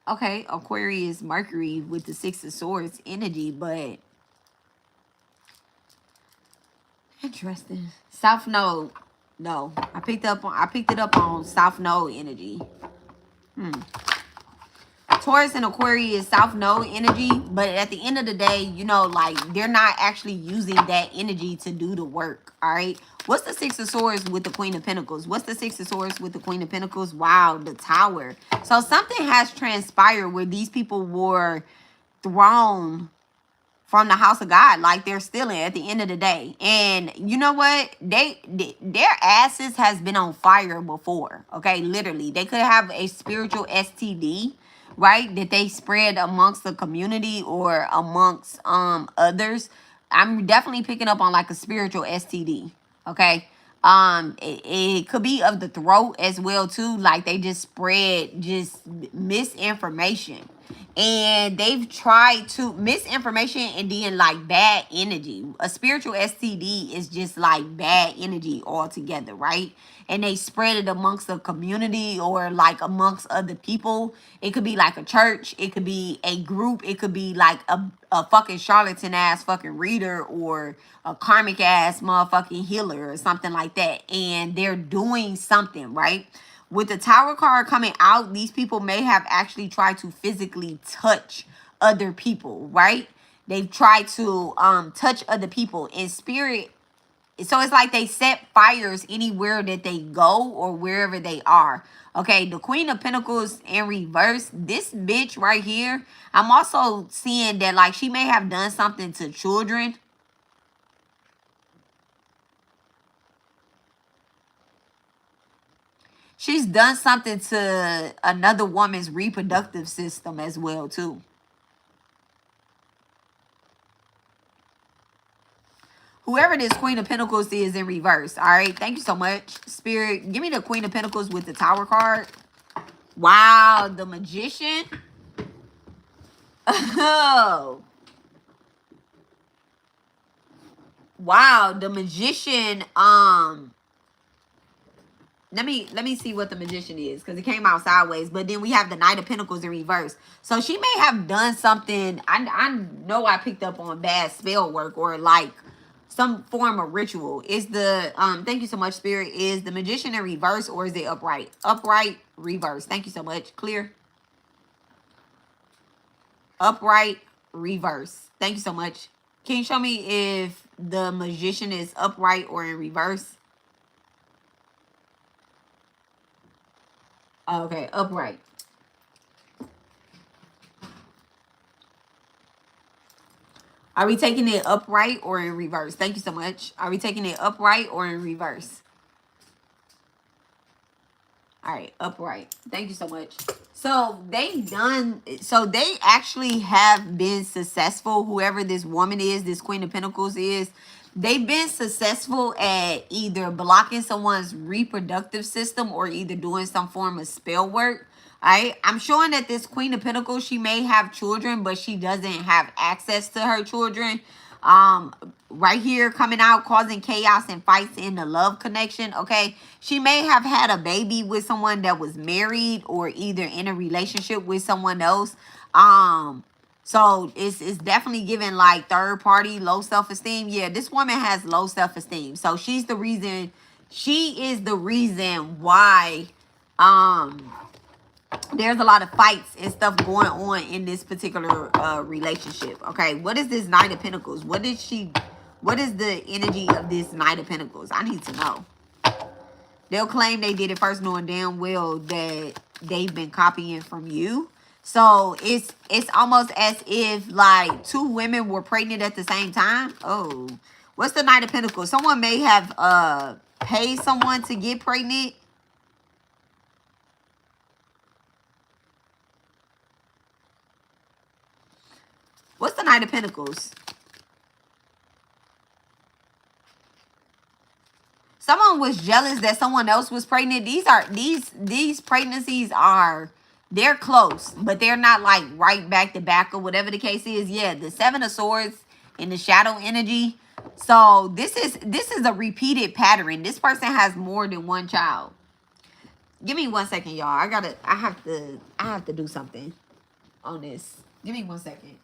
Okay, Aquarius Mercury with the Six of Swords energy, but interesting. South Node. No, I picked it up on South Node energy. Taurus and Aquarius, South Node energy, but at the end of the day, you know, like they're not actually using that energy to do the work. All right. What's the Six of Swords with the Queen of Pentacles? What's the Six of Swords with the Queen of Pentacles? Wow, the Tower. So something has transpired where these people were thrown from the house of God, like they're stealing at the end of the day. And you know what? Their asses has been on fire before. Okay, literally. They could have a spiritual STD, right? That they spread amongst the community or amongst others. I'm definitely picking up on like a spiritual STD. Okay. It could be of the throat as well too. Like they just spread just misinformation, and they've tried to misinformation and then like bad energy. A spiritual STD is just like bad energy altogether, right? And they spread it amongst the community or like amongst other people. It could be like a church, it could be a group, it could be like a fucking charlatan ass fucking reader or a karmic ass motherfucking healer or something like that. And they're doing something, right? With the Tower card coming out, these people may have actually tried to physically touch other people, right? They've tried to touch other people in spirit. So it's like they set fires anywhere that they go or wherever they are. Okay, the Queen of Pentacles in reverse, this bitch right here, I'm also seeing that like she may have done something to children. She's done something to another woman's reproductive system as well too. Whoever this Queen of Pentacles is in reverse. All right. Thank you so much, Spirit. Give me the Queen of Pentacles with the Tower card. Wow. The Magician. Oh. Wow. The Magician. Let me see what the Magician is, because it came out sideways. But then we have the Knight of Pentacles in reverse. So she may have done something. I know I picked up on bad spell work or like some form of ritual. Is the thank you so much, Spirit. Is the Magician in reverse or is it upright? Upright, reverse. Thank you so much. Clear. Upright, reverse. Thank you so much. Can you show me if the Magician is upright or in reverse? Okay, upright. Are we taking it upright or in reverse? Thank you so much. Are we taking it upright or in reverse? All right, upright. Thank you so much. So they actually have been successful. Whoever this woman is, this Queen of Pentacles is, they've been successful at either blocking someone's reproductive system or either doing some form of spell work. All right, I'm showing that this Queen of Pentacles, she may have children, but she doesn't have access to her children. Right here coming out, causing chaos and fights in the love connection. Okay, she may have had a baby with someone that was married or either in a relationship with someone else. So it's definitely giving like third party low self-esteem. Yeah, this woman has low self-esteem, so she's the reason. She is the reason why there's a lot of fights and stuff going on in this particular relationship. Okay, what is this Knight of Pentacles? What is the energy of this Knight of Pentacles? I need to know. They'll claim they did it first, knowing damn well that they've been copying from you. So it's almost as if like two women were pregnant at the same time. Oh, what's the Knight of Pentacles? Someone may have paid someone to get pregnant. What's the Knight of Pentacles? Someone was jealous that someone else was pregnant. These pregnancies are, they're close, but they're not like right back to back or whatever the case is. Yeah, the Seven of Swords in the shadow energy. So this is a repeated pattern. This person has more than one child. Give me 1 second, y'all. I have to do something on this. Give me 1 second.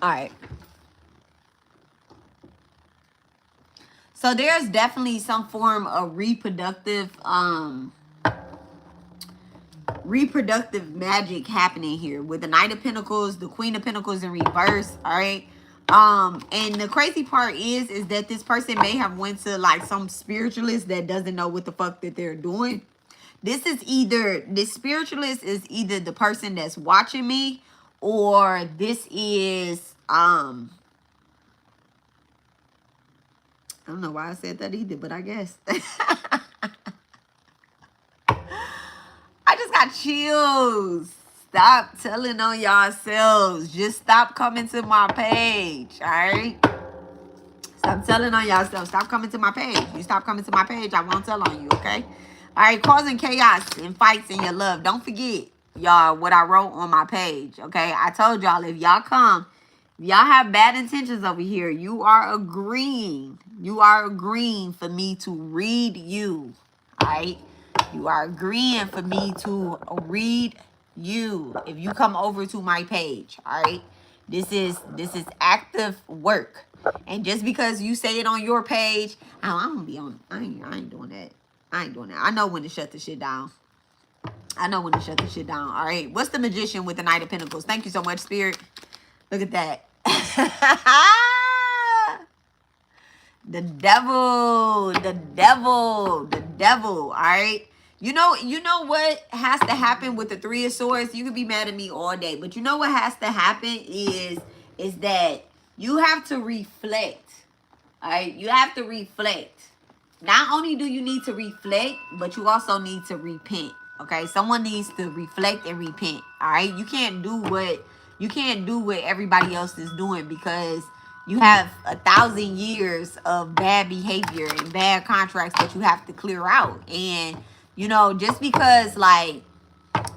All right. So there's definitely some form of reproductive magic happening here with the Knight of Pentacles, the Queen of Pentacles in reverse. All right. And the crazy part is that this person may have went to like some spiritualist that doesn't know what the fuck that they're doing. This spiritualist is either the person that's watching me, or this is I don't know why I said that either, but I guess. I just got chills. Stop telling on yourselves. Just stop coming to my page, all right? Stop telling on yourselves. Stop coming to my page. You stop coming to my page, I won't tell on you, okay? All right, causing chaos and fights in your love. Don't forget, y'all, what I wrote on my page, okay? I told y'all, if y'all come, if y'all have bad intentions over here, you are agreeing. You are agreeing for me to read you, all right? You are agreeing for me to read you if you come over to my page, all right? This is active work. And just because you say it on your page, I don't be on, I ain't doing that. I ain't doing that. I know when to shut the shit down. I know when to shut the shit down. All right. What's the Magician with the Knight of Pentacles? Thank you so much, Spirit. Look at that. The devil. The devil. The devil. All right. You know what has to happen with the Three of Swords? You could be mad at me all day, but you know what has to happen is that you have to reflect. All right, you have to reflect. Not only do you need to reflect, but you also need to repent. Okay, someone needs to reflect and repent. All right, you can't do what everybody else is doing, because you have 1,000 years of bad behavior and bad contracts that you have to clear out. And just because, like,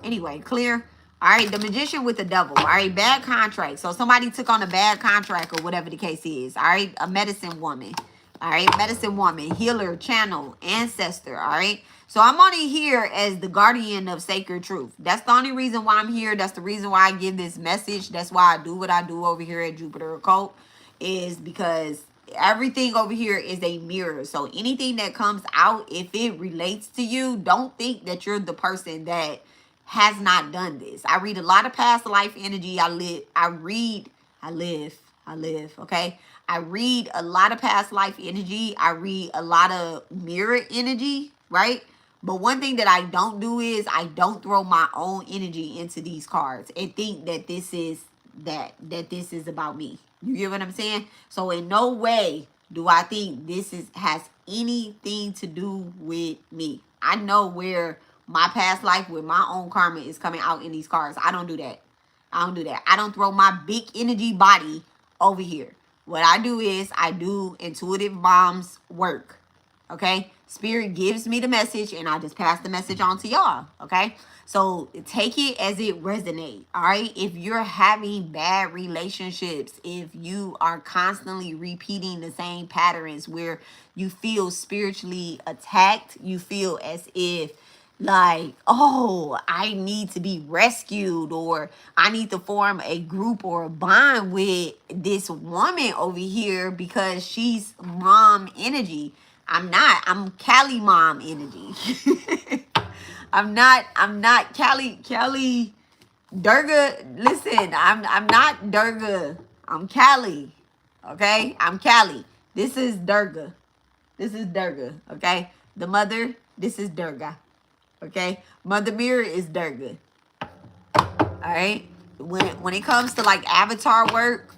anyway, clear. All right, the Magician with the Devil. All right, bad contract. So somebody took on a bad contract or whatever the case is. All right, a medicine woman. All right, medicine woman, healer, channel, ancestor. All right. So I'm only here as the guardian of sacred truth. That's the only reason why I'm here. That's the reason why I give this message. That's why I do what I do over here at Jupiter Occult, is because everything over here is a mirror. So anything that comes out, if it relates to you, don't think that you're the person that has not done this. I read a lot of past life energy. I live, okay? I read a lot of past life energy. I read a lot of mirror energy, right? But one thing that I don't do is I don't throw my own energy into these cards and think that this is that this is about me. You get what I'm saying? So in no way do I think this has anything to do with me. I know where my past life with my own karma is coming out in these cards. I don't do that. I don't do that. I don't throw my big energy body over here. What I do is I do intuitive bombs work. Okay? Spirit gives me the message and I just pass the message on to y'all. Okay? So take it as it resonates. All right? If you're having bad relationships, if you are constantly repeating the same patterns where you feel spiritually attacked, you feel as if like, oh, I need to be rescued, or I need to form a group or a bond with this woman over here because she's mom energy. I'm not. I'm Cali mom energy. I'm not Cali Durga. Listen, I'm not Durga. I'm Cali. Okay? I'm Cali. This is Durga. This is Durga. Okay? The mother, this is Durga. Okay, Mother Mirror is Durga. All right, when it comes to like avatar work,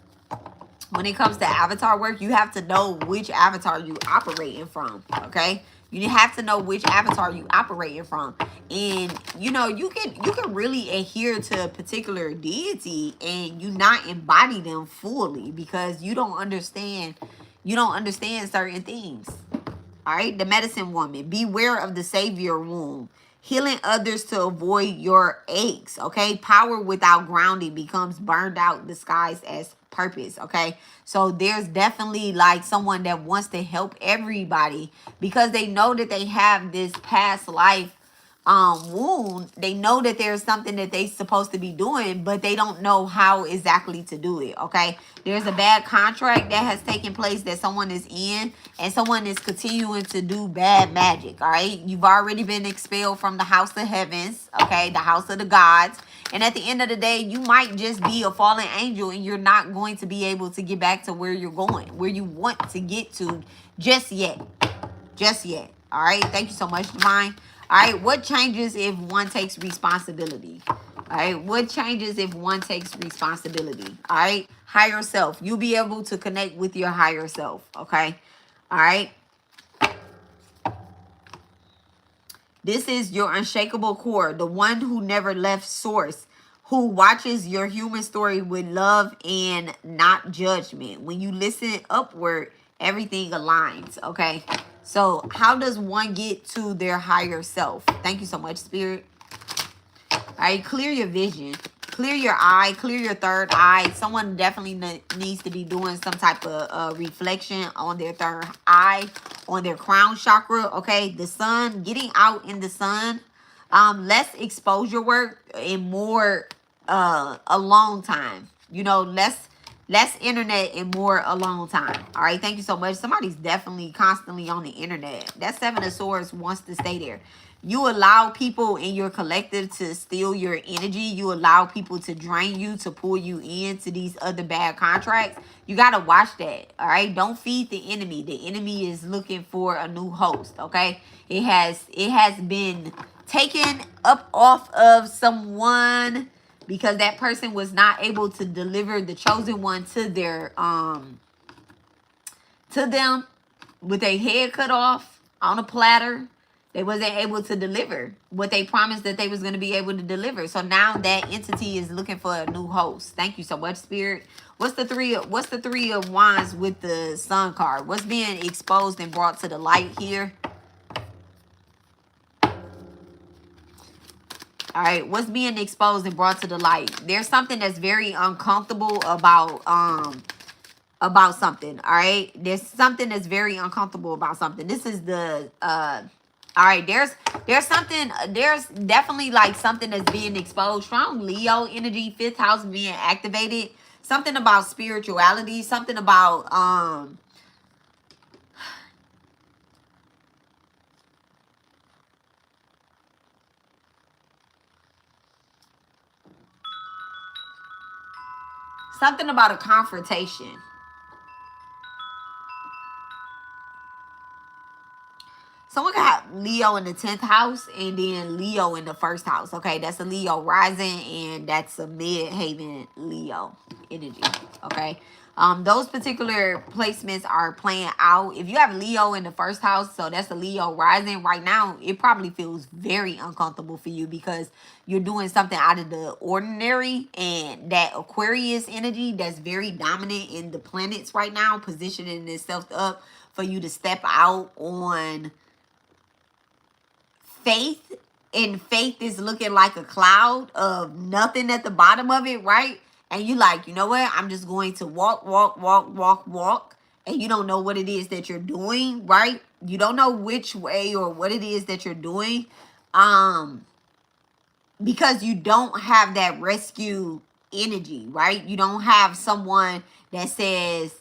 you have to know which avatar you operating from. Okay, you have to know which avatar you operating from, and you can really adhere to a particular deity and you not embody them fully because you don't understand certain things. All right, the medicine woman, beware of the savior womb. Healing others to avoid your aches, okay? Power without grounding becomes burned out disguised as purpose, okay? So there's definitely like someone that wants to help everybody because they know that they have this past life wound, they know that there's something that they supposed to be doing, but they don't know how exactly to do it. Okay, there's a bad contract that has taken place that someone is in, and someone is continuing to do bad magic. All right, you've already been expelled from the house of heavens, okay, the house of the gods, and at the end of the day, you might just be a fallen angel, and you're not going to be able to get back to where you're going, where you want to get to, just yet. Just yet. All right. Thank you so much, Divine. All right. What changes if one takes responsibility? All right. What changes if one takes responsibility? All right. Higher self. You'll be able to connect with your higher self. Okay. All right. This is your unshakable core, the one who never left source, who watches your human story with love and not judgment. When you listen upward, everything aligns, okay? So how does one get to their higher self? Thank you so much, Spirit. All right, clear your vision. Clear your eye. Clear your third eye. Someone definitely needs to be doing some type of reflection on their third eye, on their crown chakra. Okay, the sun, getting out in the sun. Less exposure work and more alone time. You know, less internet and more alone time. All right, thank you so much. Somebody's definitely constantly on the internet. That Seven of Swords wants to stay there. You allow people in your collective to steal your energy. You allow people to drain you, to pull you into these other bad contracts. You got to watch that. All right. Don't feed the enemy. The enemy is looking for a new host. Okay. It has been taken up off of someone because that person was not able to deliver the chosen one to their to them with their head cut off on a platter. They wasn't able to deliver what they promised that they was going to be able to deliver. So now that entity is looking for a new host. Thank you so much, Spirit. What's the three of wands with the sun card? What's being exposed and brought to the light here? All right, what's being exposed and brought to the light? There's something that's very uncomfortable about something. All right, there's something that's very uncomfortable about something. This is the all right, there's something, there's definitely like something that's being exposed. Strong Leo energy, fifth house being activated. Something about spirituality, something about something about a confrontation. Someone got Leo in the 10th house and then Leo in the first house. Okay, that's a Leo rising and that's a mid-haven Leo energy. Okay, those particular placements are playing out. If you have Leo in the first house, so that's a Leo rising right now, it probably feels very uncomfortable for you because you're doing something out of the ordinary, and that Aquarius energy that's very dominant in the planets right now, positioning itself up for you to step out on faith, and faith is looking like a cloud of nothing at the bottom of it, right? And you like, you know what? I'm just going to walk, and you don't know what it is that you're doing, right? You don't know which way or what it is that you're doing, because you don't have that rescue energy, right? You don't have someone that says,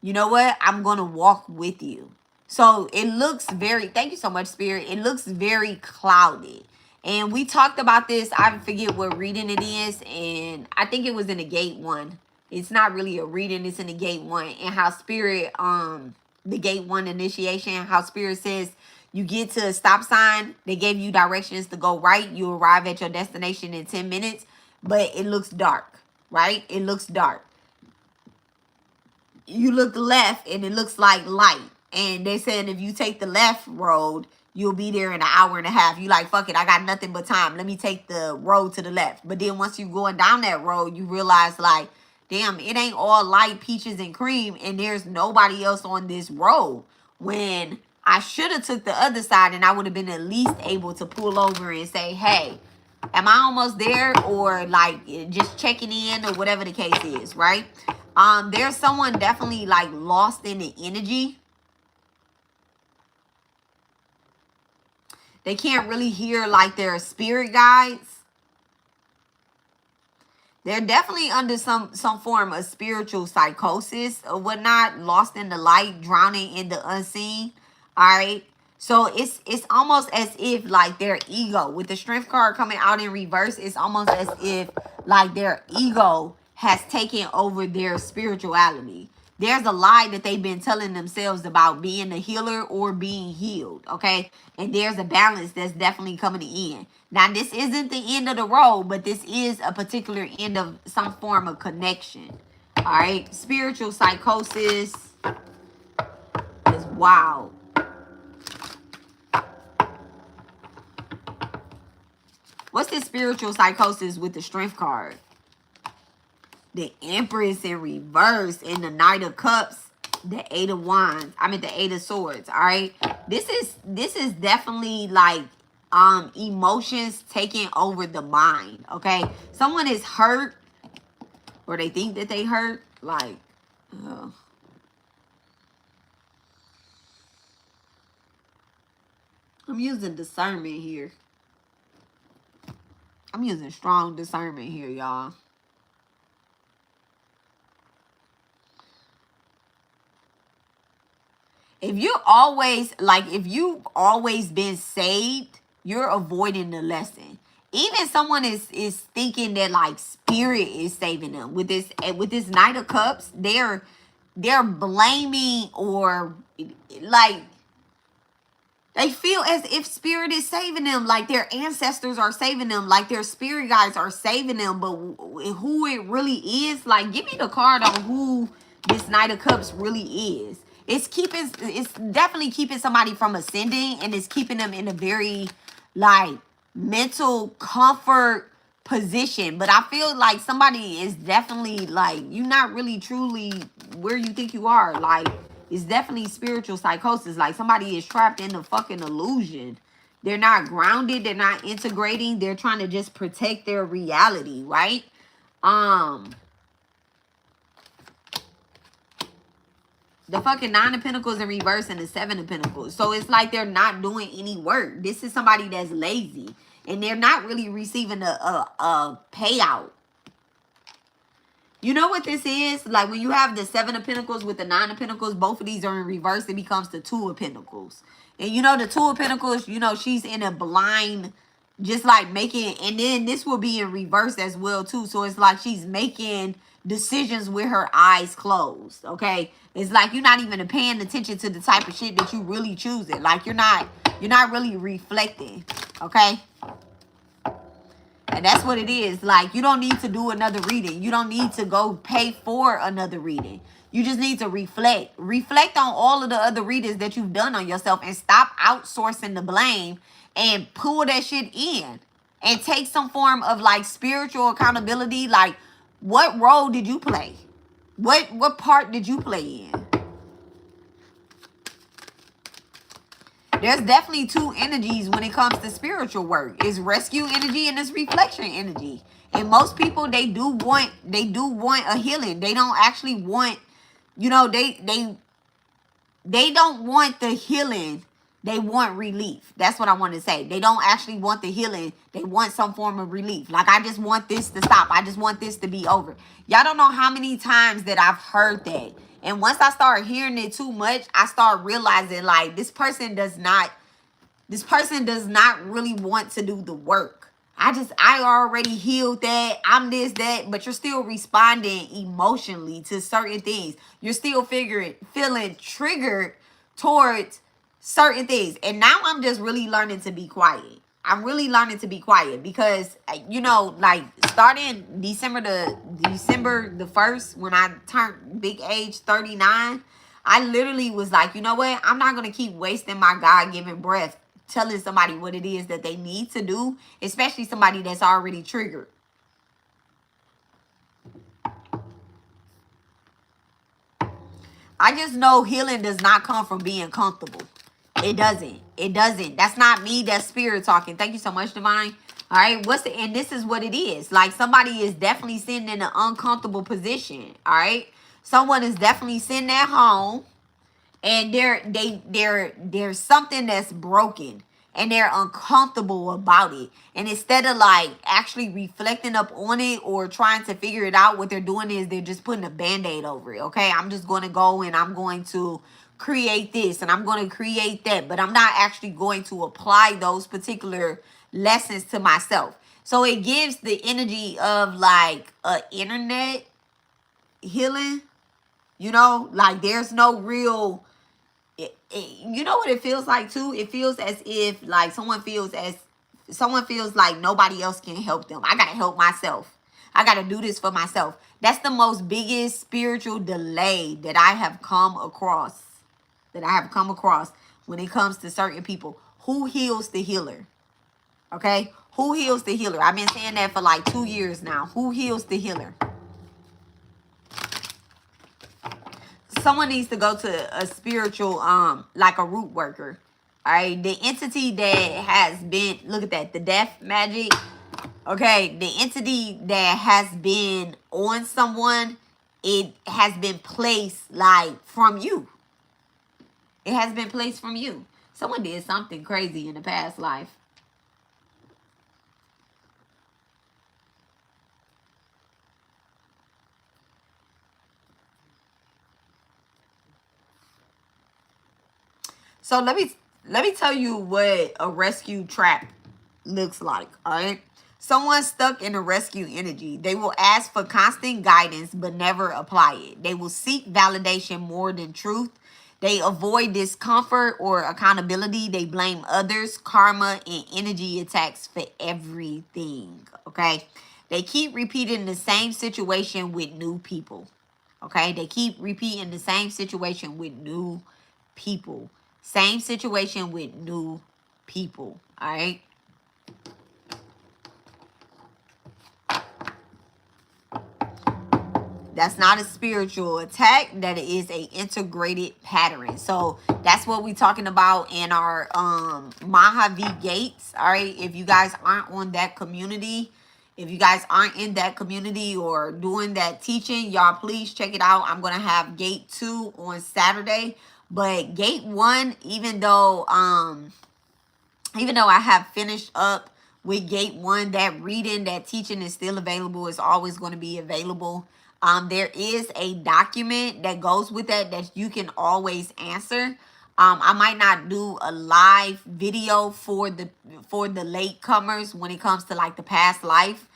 you know what? I'm going to walk with you. So it looks very, thank you so much, Spirit. It looks very clouded. And we talked about this. I forget what reading it is. And I think it was in the gate one. It's not really a reading. It's in the gate one. And how Spirit, the gate one initiation, how Spirit says you get to a stop sign. They gave you directions to go right. You arrive at your destination in 10 minutes. But it looks dark, right? It looks dark. You look left and it looks like light. And they said if you take the left road, you'll be there in an hour and a half. You like, fuck it, I got nothing but time. Let me take the road to the left. But then once you're going down that road, you realize like, damn, it ain't all light, peaches, and cream. And there's nobody else on this road. When I should have took the other side and I would have been at least able to pull over and say, hey, am I almost there? Or like just checking in or whatever the case is, right? There's someone definitely like lost in the energy. They can't really hear like their spirit guides. They're definitely under some form of spiritual psychosis or whatnot, lost in the light, drowning in the unseen. All right. So it's almost as if like their ego, with the strength card coming out in reverse, it's almost as if like their ego has taken over their spirituality. There's a lie that they've been telling themselves about being a healer or being healed, okay? And there's a balance that's definitely coming in. Now, this isn't the end of the road, but this is a particular end of some form of connection, all right? Spiritual psychosis is wild. What's this spiritual psychosis with the strength card? The Empress in reverse and the Knight of Cups, the Eight of Wands. I mean the Eight of Swords. All right. This is definitely like emotions taking over the mind. Okay. Someone is hurt, or they think that they hurt. Like, I'm using discernment here. I'm using strong discernment here, y'all. If you always, like, if you've always been saved, you're avoiding the lesson. Even someone is thinking that like spirit is saving them with this Knight of Cups, they're blaming, or like they feel as if spirit is saving them, like their ancestors are saving them, like their spirit guides are saving them. But who it really is, like, give me the card on who this Knight of Cups really is. It's definitely keeping somebody from ascending, and it's keeping them in a very like mental comfort position. But I feel like somebody is definitely like, you're not really truly where you think you are. Like, it's definitely spiritual psychosis. Like somebody is trapped in a fucking illusion. They're not grounded. They're not integrating. They're trying to just protect their reality, right? The fucking Nine of Pentacles in reverse and the Seven of Pentacles. So it's like they're not doing any work. This is somebody that's lazy, and they're not really receiving a payout. You know what this is? Like when you have the Seven of Pentacles with the Nine of Pentacles, both of these are in reverse. It becomes the Two of Pentacles. And you know, the Two of Pentacles, you know, she's in a blind, just like making, and then this will be in reverse as well too. So it's like she's making decisions with her eyes closed, okay? It's like you're not even paying attention to the type of shit that you really choosing. Like you're not really reflecting, okay? And that's what it is. Like, you don't need to do another reading. You don't need to go pay for another reading. You just need to reflect. Reflect on all of the other readings that you've done on yourself, and stop outsourcing the blame and pull that shit in. And take some form of like spiritual accountability. Like, what role did you play? What part did you play in? There's definitely two energies when it comes to spiritual work. It's rescue energy and it's reflection energy. And most people, they do want a healing. They don't actually want, you know, they don't want the healing. They want relief. That's what I want to say. They don't actually want the healing. They want some form of relief. Like, I just want this to stop. I just want this to be over. Y'all don't know how many times that I've heard that. And once I start hearing it too much, I start realizing like this person does not really want to do the work. I already healed that. I'm this, that, but you're still responding emotionally to certain things. You're still feeling triggered towards certain things. And now I'm just really learning to be quiet. I'm really learning to be quiet because, you know, like starting December the 1st, when I turned big age 39, I literally was like, you know what? I'm not going to keep wasting my God-given breath telling somebody what it is that they need to do, especially somebody that's already triggered. I just know healing does not come from being comfortable. It doesn't. It doesn't. That's not me. That's spirit talking. Thank you so much, Divine. All right. And this is what it is. Like somebody is definitely sitting in an uncomfortable position. All right. Someone is definitely sitting at home, and there's something that's broken. and they're uncomfortable about it. And instead of like actually reflecting up on it or trying to figure it out, what they're doing is they're just putting a band-aid over it. Okay, I'm just going to go and I'm going to create this and I'm going to create that, but I'm not actually going to apply those particular lessons to myself. So it gives the energy of like a internet healing, you know, like there's no real, you know what it feels like too? It feels as if like someone feels like nobody else can help them. I gotta help myself. I gotta do this for myself. That's the most biggest spiritual delay that I have come across. When it comes to certain people. Who heals the healer? Okay? Who heals the healer? I've been saying that for like 2 years now. Who heals the healer? Someone needs to go to a spiritual, like a root worker. All right, the entity that has been, look at that, the death magic. Okay, the entity that has been on someone, it has been placed like from you. It has been placed from you. Someone did something crazy in the past life. So let me tell you what a rescue trap looks like. All right. Someone stuck in a rescue energy. They will ask for constant guidance but never apply it. They will seek validation more than truth. They avoid discomfort or accountability. They blame others, karma, and energy attacks for everything. Okay. They keep repeating the same situation with new people. Okay. They keep repeating the same situation with new people. Same situation with new people. All right. That's not a spiritual attack. That is a integrated pattern. So that's what we're talking about in our Mahavi Gates. All right. If you guys aren't on that community, if you guys aren't in that community or doing that teaching, y'all please check it out. I'm gonna have Gate 2 on Saturday. But Gate 1, even though I have finished up with Gate 1, that reading, that teaching is still available. It's always going to be available. There is a document that goes with that you can always answer. I might not do a live video for the latecomers when it comes to like the past life.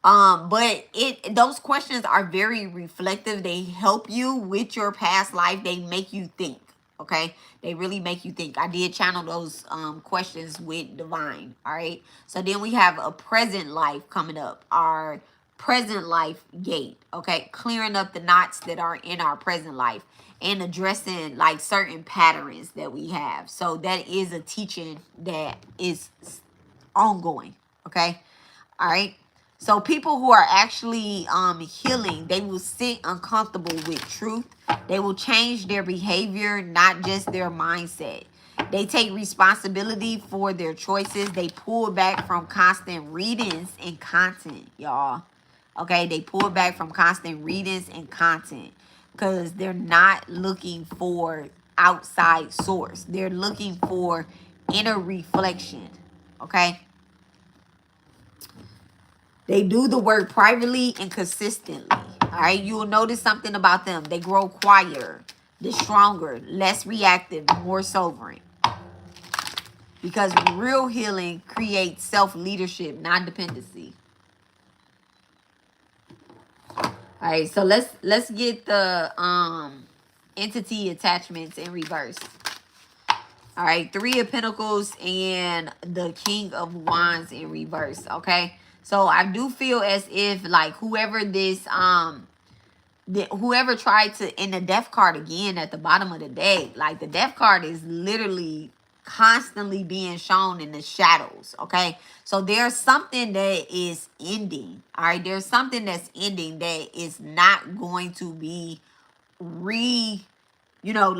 But those questions are very reflective. They help you with your past life. They make you think. Okay, they really make you think. I did channel those questions with Divine. All right, so then we have a present life coming up. Our present life gate. Okay, clearing up the knots that are in our present life and addressing like certain patterns that we have. So that is a teaching that is ongoing. Okay, all right. So people who are actually healing, they will sit uncomfortable with truth. They will change their behavior, not just their mindset. They take responsibility for their choices. They pull back from constant readings and content, y'all. Okay, they pull back from constant readings and content because they're not looking for outside source. They're looking for inner reflection. Okay. They do the work privately and consistently. All right. You will notice something about them. They grow quieter, they're stronger, less reactive, more sobering. Because real healing creates self-leadership, not dependency. All right. So let's get the entity attachments in reverse. All right. 3 of Pentacles and the King of Wands in reverse. Okay. So I do feel as if like whoever tried to, in the death card again at the bottom of the deck, like the death card is literally constantly being shown in the shadows. Okay. So there's something that is ending. All right. There's something that's ending that is not going to be relived. All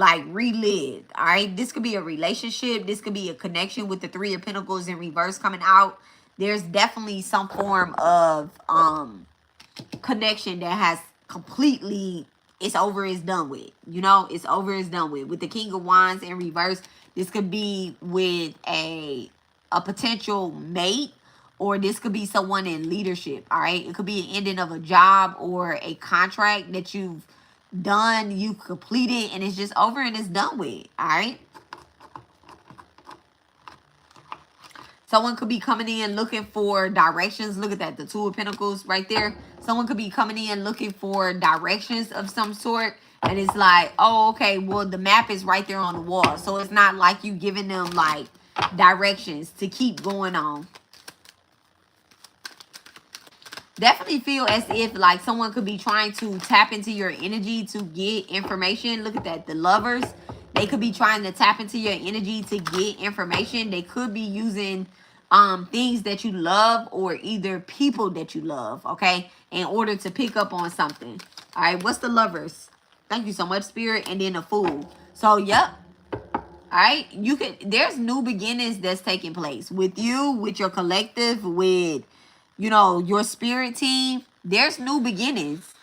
right. This could be a relationship. This could be a connection with the 3 of Pentacles in reverse coming out. There's definitely some form of connection that has completely, it's over, it's done with. It's over, it's done with. With the King of Wands in reverse, this could be with a a potential mate, or this could be someone in leadership. All right, it could be an ending of a job or a contract that you've done, you completed, and it's just over and it's done with. All right. Someone could be coming in looking for directions. Look at that, the Two of Pentacles right there. Someone could be coming in looking for directions of some sort. And it's like, oh, okay, well, the map is right there on the wall. So it's not like you giving them like directions to keep going on. Definitely feel as if like someone could be trying to tap into your energy to get information. Look at that, the Lovers. They could be trying to tap into your energy to get information. They could be using things that you love or either people that you love, okay, in order to pick up on something. All right, what's the Lovers? Thank you so much, Spirit. And then the Fool. So, yep. All right, you can, there's new beginnings that's taking place with you, with your collective, with, you know, your spirit team. There's new beginnings.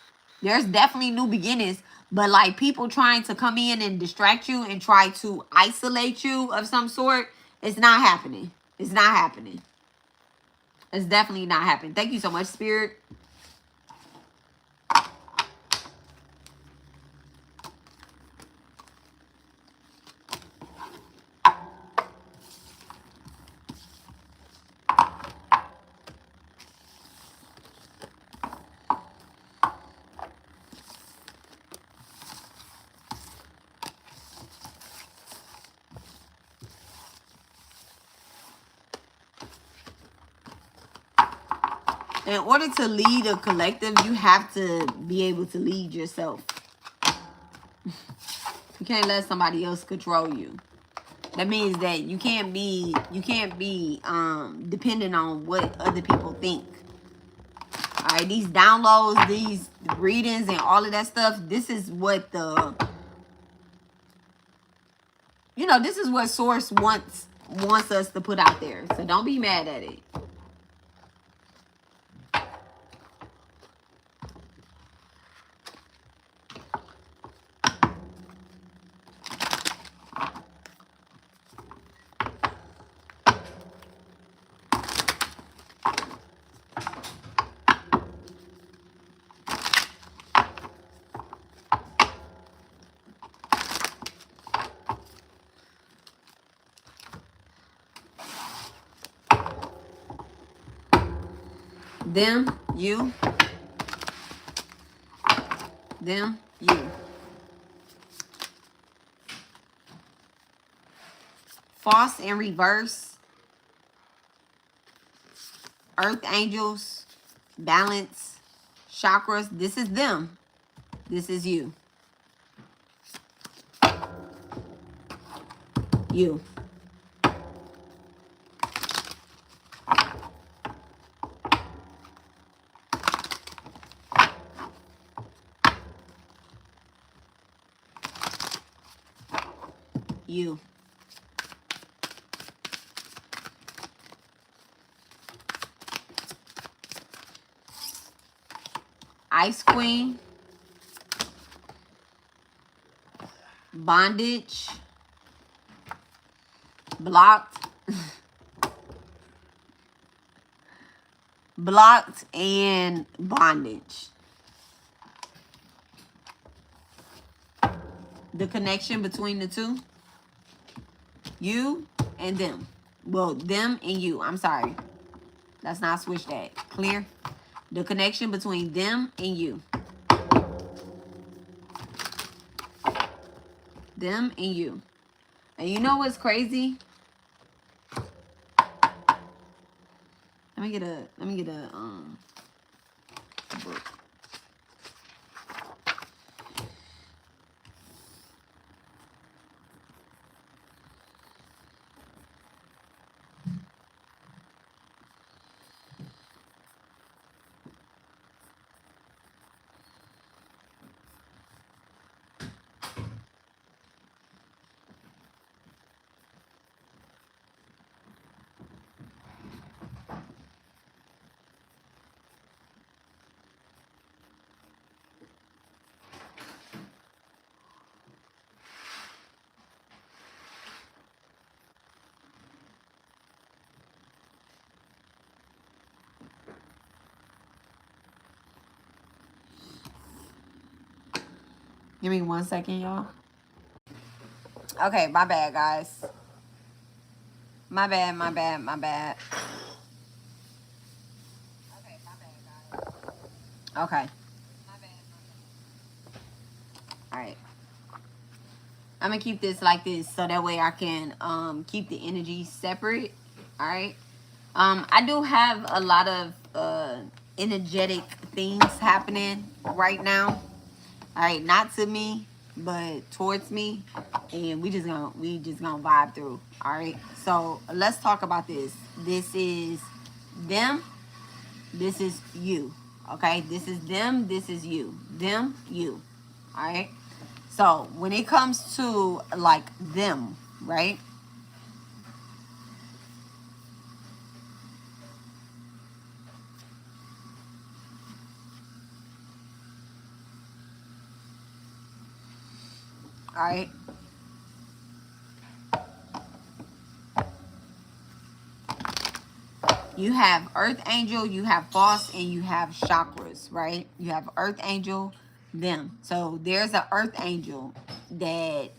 There's definitely new beginnings. But like people trying to come in and distract you and try to isolate you of some sort, it's not happening. It's not happening. It's definitely not happening. Thank you so much, Spirit. In order to lead a collective, you have to be able to lead yourself. You can't let somebody else control you. That means that you can't be dependent on what other people think. All right, these downloads, these readings and all of that stuff, this is what the, you know, this is what Source wants us to put out there. So don't be mad at it. Them, you. Them, you. False and reverse. Earth angels. Balance. Chakras. This is them. This is you. You. You. Ice Queen. Bondage. Blocked. Blocked and bondage. The connection between the two. You and them. Well, them and you. I'm sorry. Let's not switch that. Clear? The connection between them and you. Them and you. And you know what's crazy? Let me get a book. Give me 1 second, y'all. Okay, my bad, guys. My bad, my bad, my bad. Okay. All right. I'm gonna keep this like this so that way I can keep the energy separate. All right. I do have a lot of energetic things happening right now. All right, not to me, but towards me, and we just gonna vibe through. All right. So let's talk about this. This is them. This is you. Okay. This is them. This is you. Them. You. All right. So when it comes to like them, right? All right. You have earth angel, you have false, and you have chakras, right? You have earth angel, them. So there's an earth angel that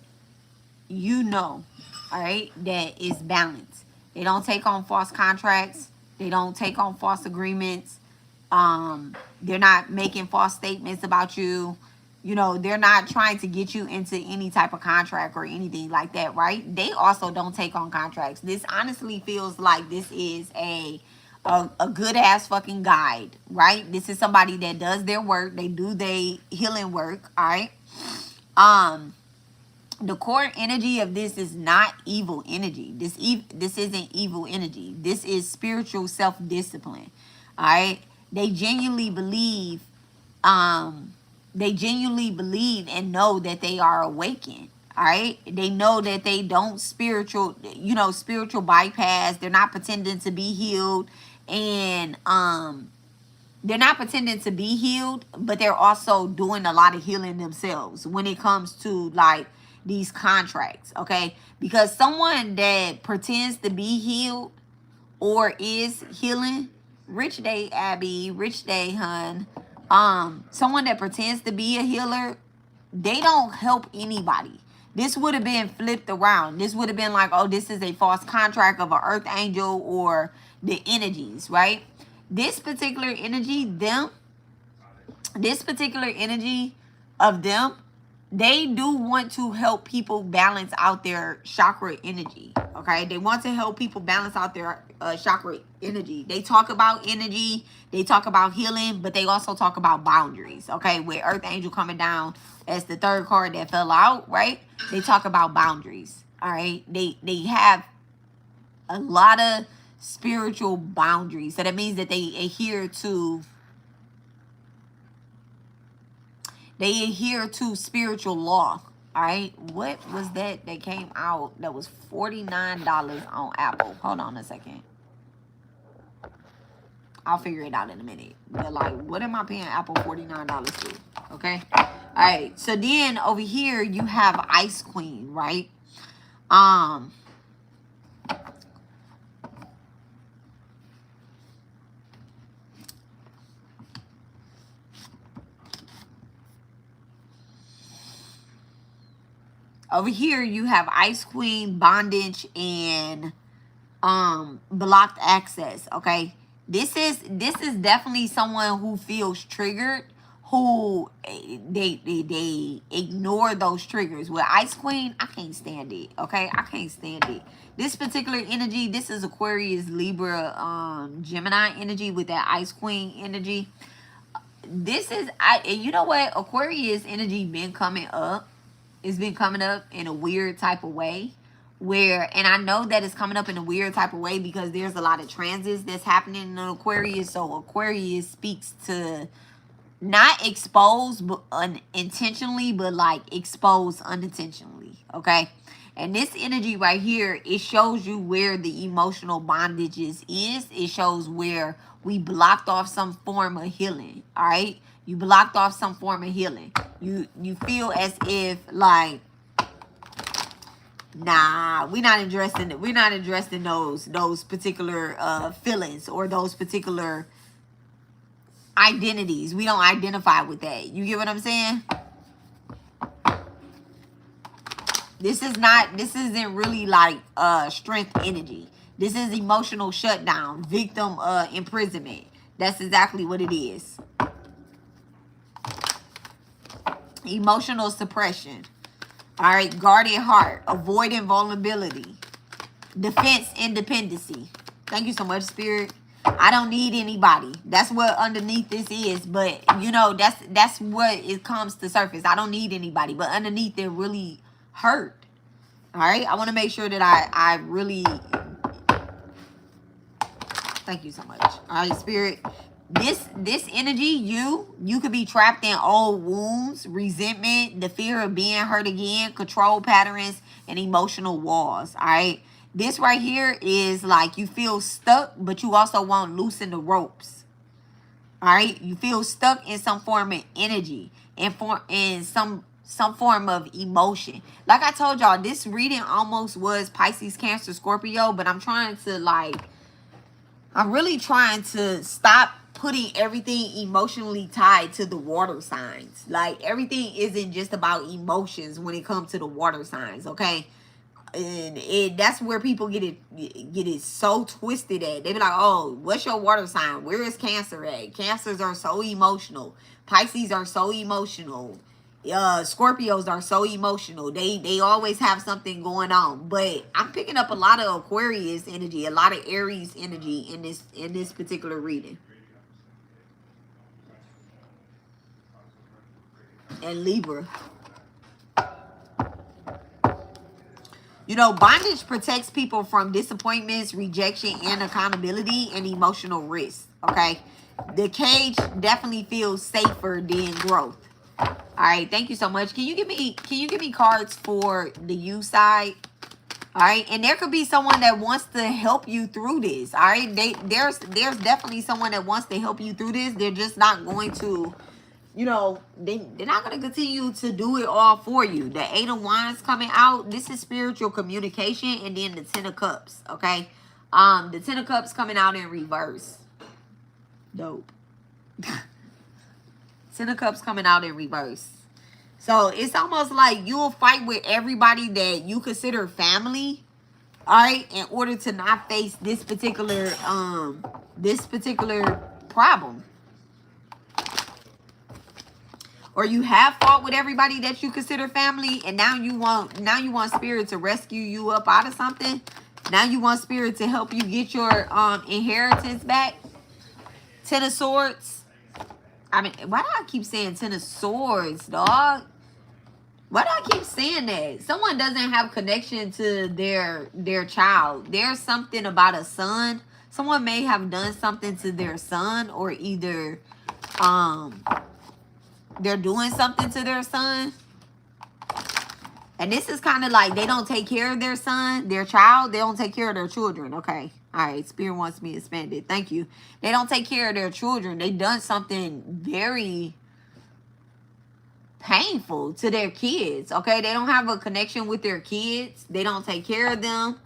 you know, all right, that is balanced. They don't take on false contracts. They don't take on false agreements. They're not making false statements about you. You know, they're not trying to get you into any type of contract or anything like that, right? They also don't take on contracts. This honestly feels like this is a good ass fucking guide, right? This is somebody that does their work. They do their healing work, all right? Um, the core energy of this is not evil energy. This isn't evil energy. This is spiritual self-discipline. All right. They genuinely believe um they genuinely believe and know that they are awakened. All right. They know that they don't spiritual bypass. They're not pretending to be healed, and they're not pretending to be healed, but they're also doing a lot of healing themselves when it comes to like these contracts, okay? Because someone that pretends to be healed or is healing, rich day Abby, rich day hun, someone that pretends to be a healer, they don't help anybody. This would have been flipped around. This would have been like, oh, this is a false contract of an earth angel or the energies, right? This particular energy, this particular energy of them, they do want to help people balance out their chakra energy. Okay, they want to help people balance out their chakra energy. They talk about energy, they talk about healing, but they also talk about boundaries. Okay, with Earth Angel coming down as the third card that fell out, right? They talk about boundaries. All right, they have a lot of spiritual boundaries. So that means that they adhere to spiritual law. All right, what was that came out that was $49 on Apple? Hold on a second. I'll figure it out in a minute. But like, what am I paying Apple $49 to? Okay. All right. So then over here you have Ice Queen, right? Over here you have Ice Queen, bondage, and blocked access. Okay. This is definitely someone who feels triggered, who they ignore those triggers. With Ice Queen, I can't stand it. Okay, I can't stand it. This particular energy, this is Aquarius, Libra, Gemini energy with that Ice Queen energy. This is and you know what? Aquarius energy been coming up. It's been coming up in a weird type of way and I know that it's coming up in a weird type of way because there's a lot of transits that's happening in Aquarius. So Aquarius speaks to not expose but unintentionally, but like expose unintentionally. Okay. And this energy right here, it shows you where the emotional bondages is. It shows where we blocked off some form of healing. All right. You blocked off some form of healing. You feel as if like, nah, we're not addressing those particular feelings or those particular identities. We don't identify with that. You get what I'm saying? This isn't really like strength energy. This is emotional shutdown, victim imprisonment. That's exactly what it is. Emotional suppression. All right, guarded heart, avoiding vulnerability, defense independency. Thank you so much, Spirit. I don't need anybody. That's what underneath this is. But you know, that's what it comes to surface. I don't need anybody. But underneath it really hurt. All right. I want to make sure that I really thank you so much. All right, Spirit. This energy, you could be trapped in old wounds, resentment, the fear of being hurt again, control patterns, and emotional walls. All right. This right here is like you feel stuck, but you also won't loosen the ropes. All right. You feel stuck in some form of energy and in some form of emotion. Like I told y'all, this reading almost was Pisces, Cancer, Scorpio, but I'm really trying to stop putting everything emotionally tied to the water signs. Like everything isn't just about emotions when it comes to the water signs, okay? And that's where people get it so twisted at. They be like, oh, what's your water sign? Where is Cancer at? Cancers are so emotional. Pisces are so emotional. Scorpios are so emotional. They always have something going on. But I'm picking up a lot of Aquarius energy, a lot of Aries energy in this particular reading. And Libra. You know, bondage protects people from disappointments, rejection, and accountability and emotional risk. Okay. The cage definitely feels safer than growth. All right. Thank you so much. Can you give me cards for the you side? All right. And there could be someone that wants to help you through this. All right. There's definitely someone that wants to help you through this. They're just not going to, you know, they're not going to continue to do it all for you. The 8 of Wands coming out. This is spiritual communication. And then the 10 of Cups. Okay. The 10 of Cups coming out in reverse. Dope. 10 of Cups coming out in reverse. So it's almost like you'll fight with everybody that you consider family. All right. In order to not face this particular problem. Or you have fought with everybody that you consider family, and now you want spirit to rescue you up out of something. Now you want spirit to help you get your inheritance back. 10 of Swords. I mean, why do I keep saying 10 of Swords, dog? Why do I keep saying that? Someone doesn't have connection to their child. There's something about a son. Someone may have done something to their son, or either they're doing something to their son. And this is kind of like they don't take care of their son, their child. They don't take care of their children. Okay. All right. Spirit wants me expanded. Thank you. They don't take care of their children. They done something very painful to their kids. Okay. They don't have a connection with their kids. They don't take care of them.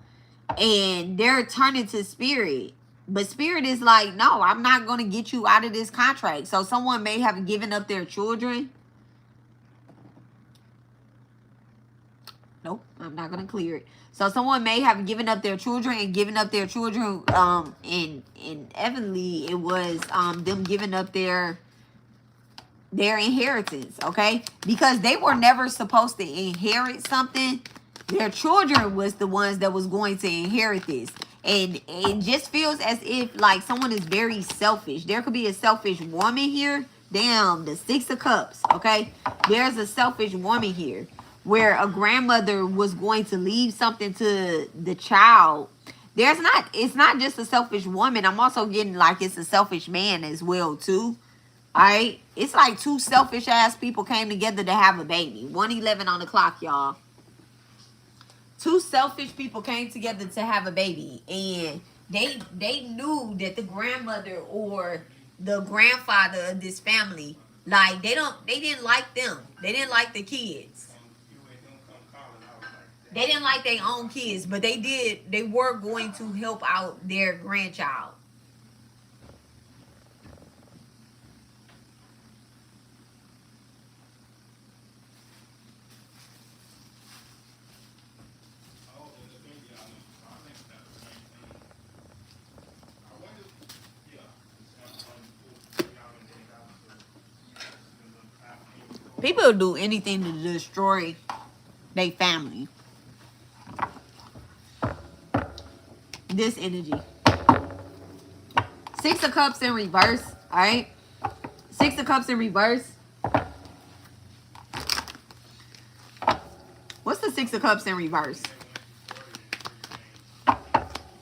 And they're turning to spirit. But spirit is like, no, I'm not going to get you out of this contract. So someone may have given up their children. Nope, I'm not going to clear it. So someone may have given up their children and given up their children. And evidently it was them giving up their inheritance. Okay. Because they were never supposed to inherit something. Their children was the ones that was going to inherit this. And it just feels as if like someone is very selfish. There could be a selfish woman here. Damn, the 6 of Cups, okay? There's a selfish woman here where a grandmother was going to leave something to the child. It's not just a selfish woman. I'm also getting like it's a selfish man as well too. All right? It's like 2 selfish ass people came together to have a baby. 1:11 on the clock, y'all. 2 selfish people came together to have a baby, and they knew that the grandmother or the grandfather of this family, like they didn't like them. They didn't like the kids. They didn't like their own kids, but they were going to help out their grandchild. People do anything to destroy their family. This energy. 6 of Cups in reverse. All right. 6 of Cups in reverse. What's the 6 of Cups in reverse?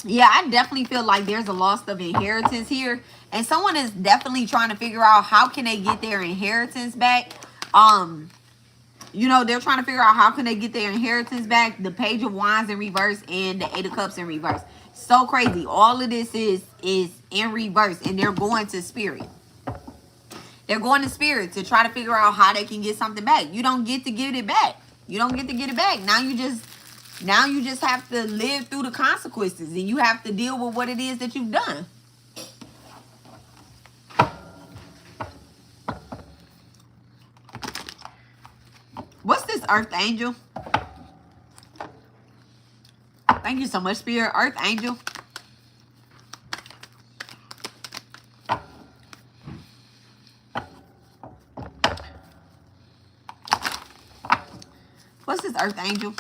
Yeah, I definitely feel like there's a loss of inheritance here. And someone is definitely trying to figure out how can they get their inheritance back. You know, they're trying to figure out how can they get their inheritance back. The Page of Wands in reverse and the 8 of Cups in reverse. So crazy. All of this is in reverse. And they're going to spirit. They're going to spirit to try to figure out how they can get something back. You don't get to get it back. You don't get to get it back. Now you just have to live through the consequences. And you have to deal with what it is that you've done. What's this Earth Angel? Thank you so much, Spirit. Earth Angel. What's this Earth Angel?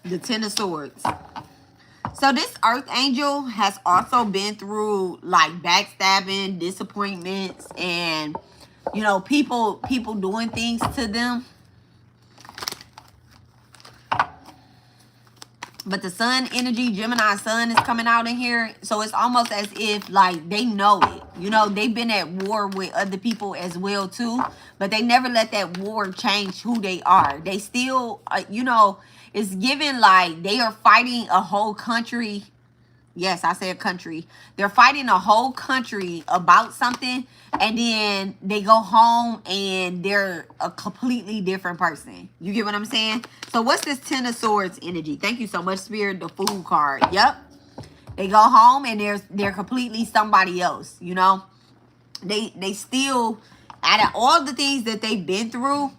The 10 of Swords. So this Earth Angel has also been through like backstabbing, disappointments, and you know, people doing things to them. But the Sun energy, Gemini Sun is coming out in here. So it's almost as if like they know it. You know, they've been at war with other people as well too. But they never let that war change who they are. They still, you know, it's given like they are fighting a whole country. Yes, I said country. They're fighting a whole country about something. And then they go home and they're a completely different person. You get what I'm saying? So what's this 10 of Swords energy? Thank you so much, Spirit. The Fool card. Yep. They go home and they're completely somebody else. You know? They still, out of all the things that they've been through,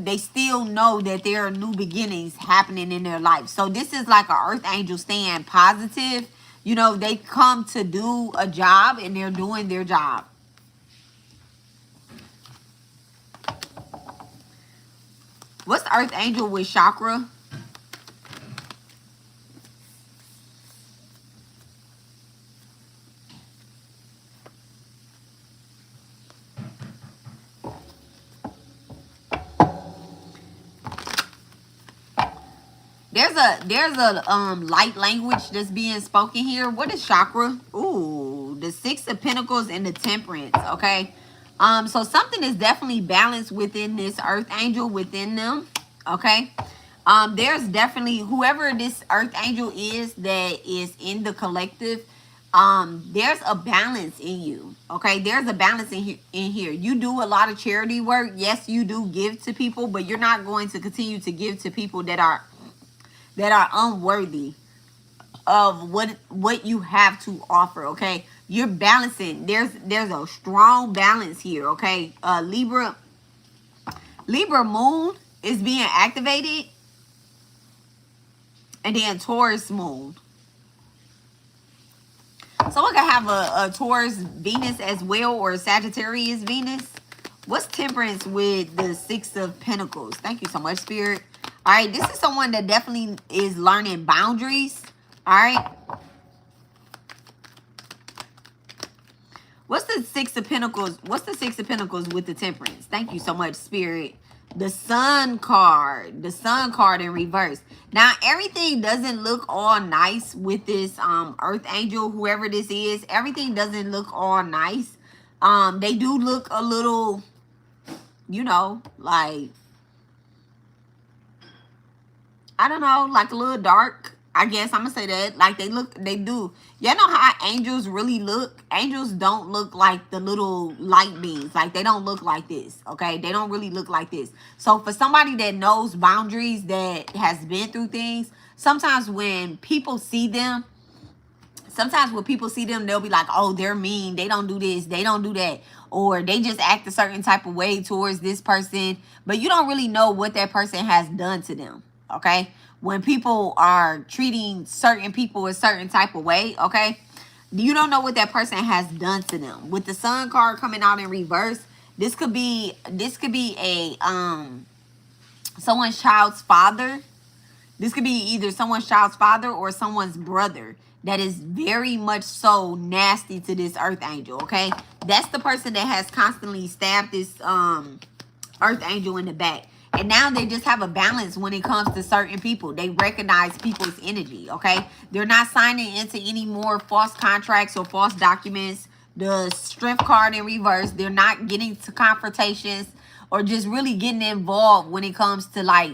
they still know that there are new beginnings happening in their life. So this is like an Earth Angel staying positive. You know, they come to do a job and they're doing their job. What's the Earth Angel with chakra? There's a light language that's being spoken here. What is chakra? Ooh, the 6 of Pentacles and the Temperance. Okay. So something is definitely balanced within this Earth Angel within them. Okay. There's definitely whoever this Earth Angel is that is in the collective. There's a balance in you. Okay, there's a balance in here. You do a lot of charity work. Yes, you do give to people, but you're not going to continue to give to people that are unworthy of what you have to offer. Okay, you're balancing. There's a strong balance here. Okay, Libra moon is being activated, and then Taurus moon. So I could have a Taurus Venus as well, or a Sagittarius Venus. What's Temperance with the 6 of Pentacles? Thank you so much, Spirit. All right, this is someone that definitely is learning boundaries. All right. What's the 6 of Pentacles? What's the 6 of Pentacles with the Temperance? Thank you so much, Spirit. The Sun card. The Sun card in reverse. Now, everything doesn't look all nice with this Earth Angel, whoever this is. Everything doesn't look all nice. They do look a little, you know, like, I don't know, like a little dark. I guess I'm gonna say that. Like they do. Y'all know how angels really look? Angels don't look like the little light beings. Like they don't look like this, okay? They don't really look like this. So for somebody that knows boundaries, that has been through things, sometimes when people see them, they'll be like, oh, they're mean. They don't do this. They don't do that. Or they just act a certain type of way towards this person. But you don't really know what that person has done to them, okay? When people are treating certain people a certain type of way, okay? You don't know what that person has done to them. With the Sun card coming out in reverse, this could be a someone's child's father. This could be either someone's child's father or someone's brother that is very much so nasty to this earth angel, okay? That's the person that has constantly stabbed this earth angel in the back. And now they just have a balance when it comes to certain people. They recognize people's energy, okay? They're not signing into any more false contracts or false documents. The Strength card in reverse, they're not getting to confrontations or just really getting involved when it comes to like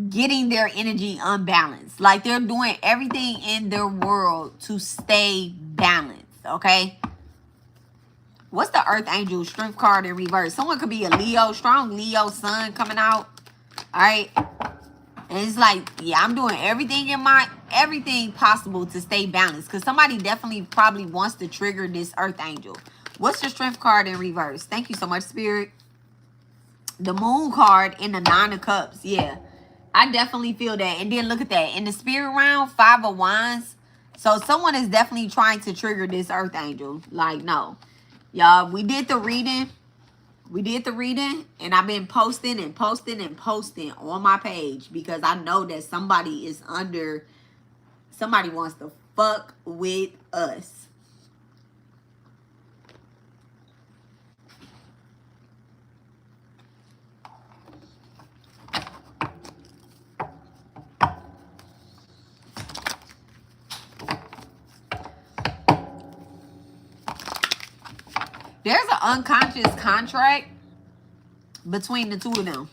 getting their energy unbalanced. Like they're doing everything in their world to stay balanced, okay? What's the Earth Angel Strength card in reverse? Someone could be a Leo, strong Leo sun coming out. All right. And it's like, yeah, I'm doing everything possible to stay balanced. Because somebody definitely probably wants to trigger this Earth Angel. What's the Strength card in reverse? Thank you so much, Spirit. The Moon card in the Nine of Cups. Yeah. I definitely feel that. And then look at that. In the Spirit round, 5 of Wands. So someone is definitely trying to trigger this Earth Angel. Like, no. Y'all, we did the reading. And I've been posting on my page because I know that somebody wants to fuck with us. There's an unconscious contract between the two of them.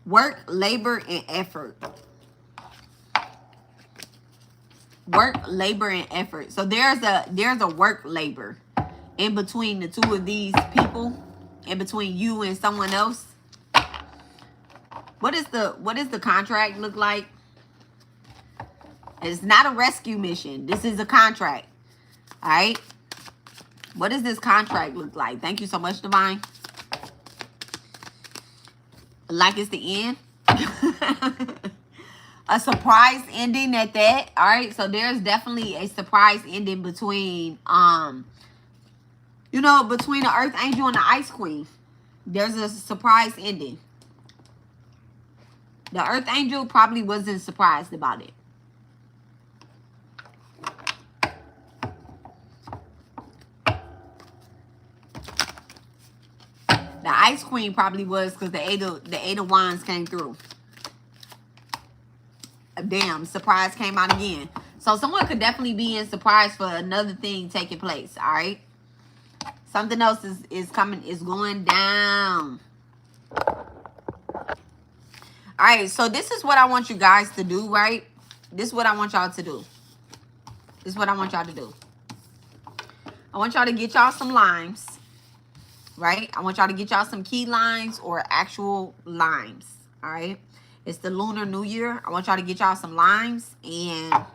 Work, labor, and effort. Work, labor, and effort. So there's a work labor in between the two of these people, in between you and someone else. What is the contract look like? It's not a rescue mission. This is a contract. All right. What does this contract look like? Thank you so much, Divine. Like it's the end. A surprise ending at that. All right. So there's definitely a surprise ending between, between the Earth Angel and the Ice Queen. There's a surprise ending. The Earth Angel probably wasn't surprised about it. The Ice Queen probably was because the Eight of Wands came through. Damn, surprise came out again. So someone could definitely be in surprise for another thing taking place, all right? Something else is coming, is going down. All right, so this is what I want you guys to do, right? This is what I want y'all to do. This is what I want y'all to do. I want y'all to get y'all some limes. Right? I want y'all to get y'all some key limes or actual limes. All right? It's the Lunar New Year. I want y'all to get y'all some limes. And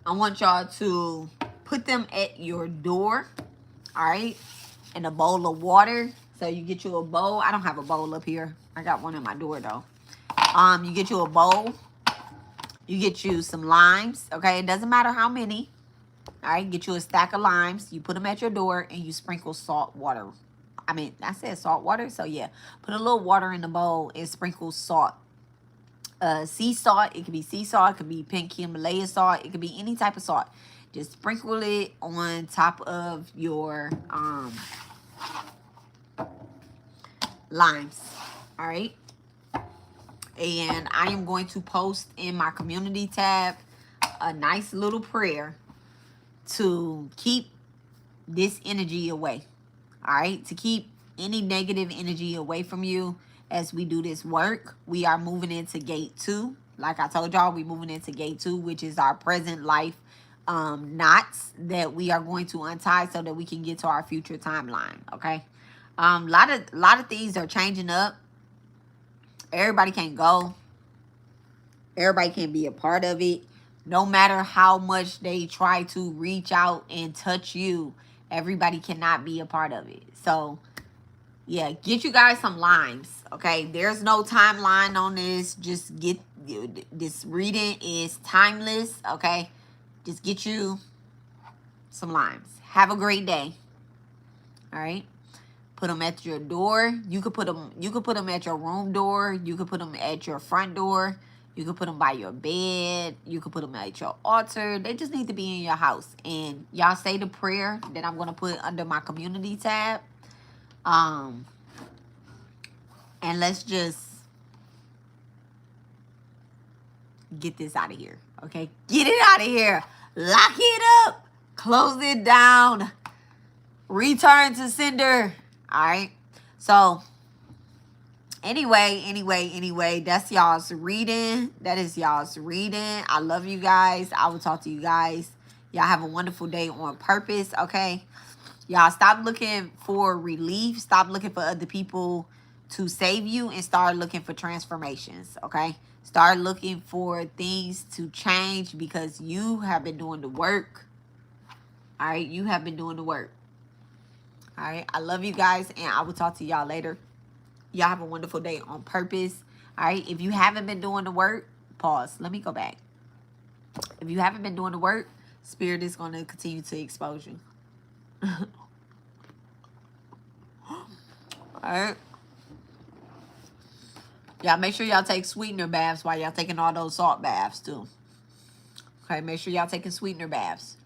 I want y'all to put them at your door. All right? In a bowl of water. So you get you a bowl. I don't have a bowl up here. I got one at my door though. You get you a bowl. You get you some limes. Okay? It doesn't matter how many. All right, get you a stack of limes. You put them at your door and you sprinkle salt water. I said salt water. So, yeah, put a little water in the bowl and sprinkle salt. Sea salt. It could be sea salt. It could be pink Himalaya salt. It could be any type of salt. Just sprinkle it on top of your limes. All right. And I am going to post in my community tab a nice little prayer to keep this energy away. All right, to keep any negative energy away from you as we do this work. We are moving into gate 2. Like I told y'all, we're moving into gate 2, which is our present life knots that we are going to untie so that we can get to our future timeline. Okay, a lot of things are changing up. Everybody can't go. Everybody can't be a part of it. No matter how much they try to reach out and touch you, everybody cannot be a part of it. So Yeah, get you guys some limes, okay? There's no timeline on this. Just get, this reading is timeless, okay? Just get you some limes. Have a great day. All right? Put them at your door. You could put them at your room door. You could put them at your front door. You could put them by your bed. You could put them at your altar. They just need to be in your house. And y'all say the prayer that I'm going to put under my community tab. And let's just get this out of here. Okay? Get it out of here. Lock it up. Close it down. Return to sender. All right? So, anyway, that's y'all's reading. That is y'all's reading. I love you guys. I will talk to you guys. Y'all have a wonderful day on purpose, okay? Y'all stop looking for relief. Stop looking for other people to save you and start looking for transformations, okay? Start looking for things to change because you have been doing the work. All right? You have been doing the work. All right? I love you guys, and I will talk to y'all later. Y'all have a wonderful day on purpose. All right? If you haven't been doing the work, pause. Let me go back. If you haven't been doing the work, Spirit is going to continue to expose you. All right? Y'all make sure y'all take sweetener baths while y'all taking all those salt baths too. Okay, make sure y'all taking sweetener baths.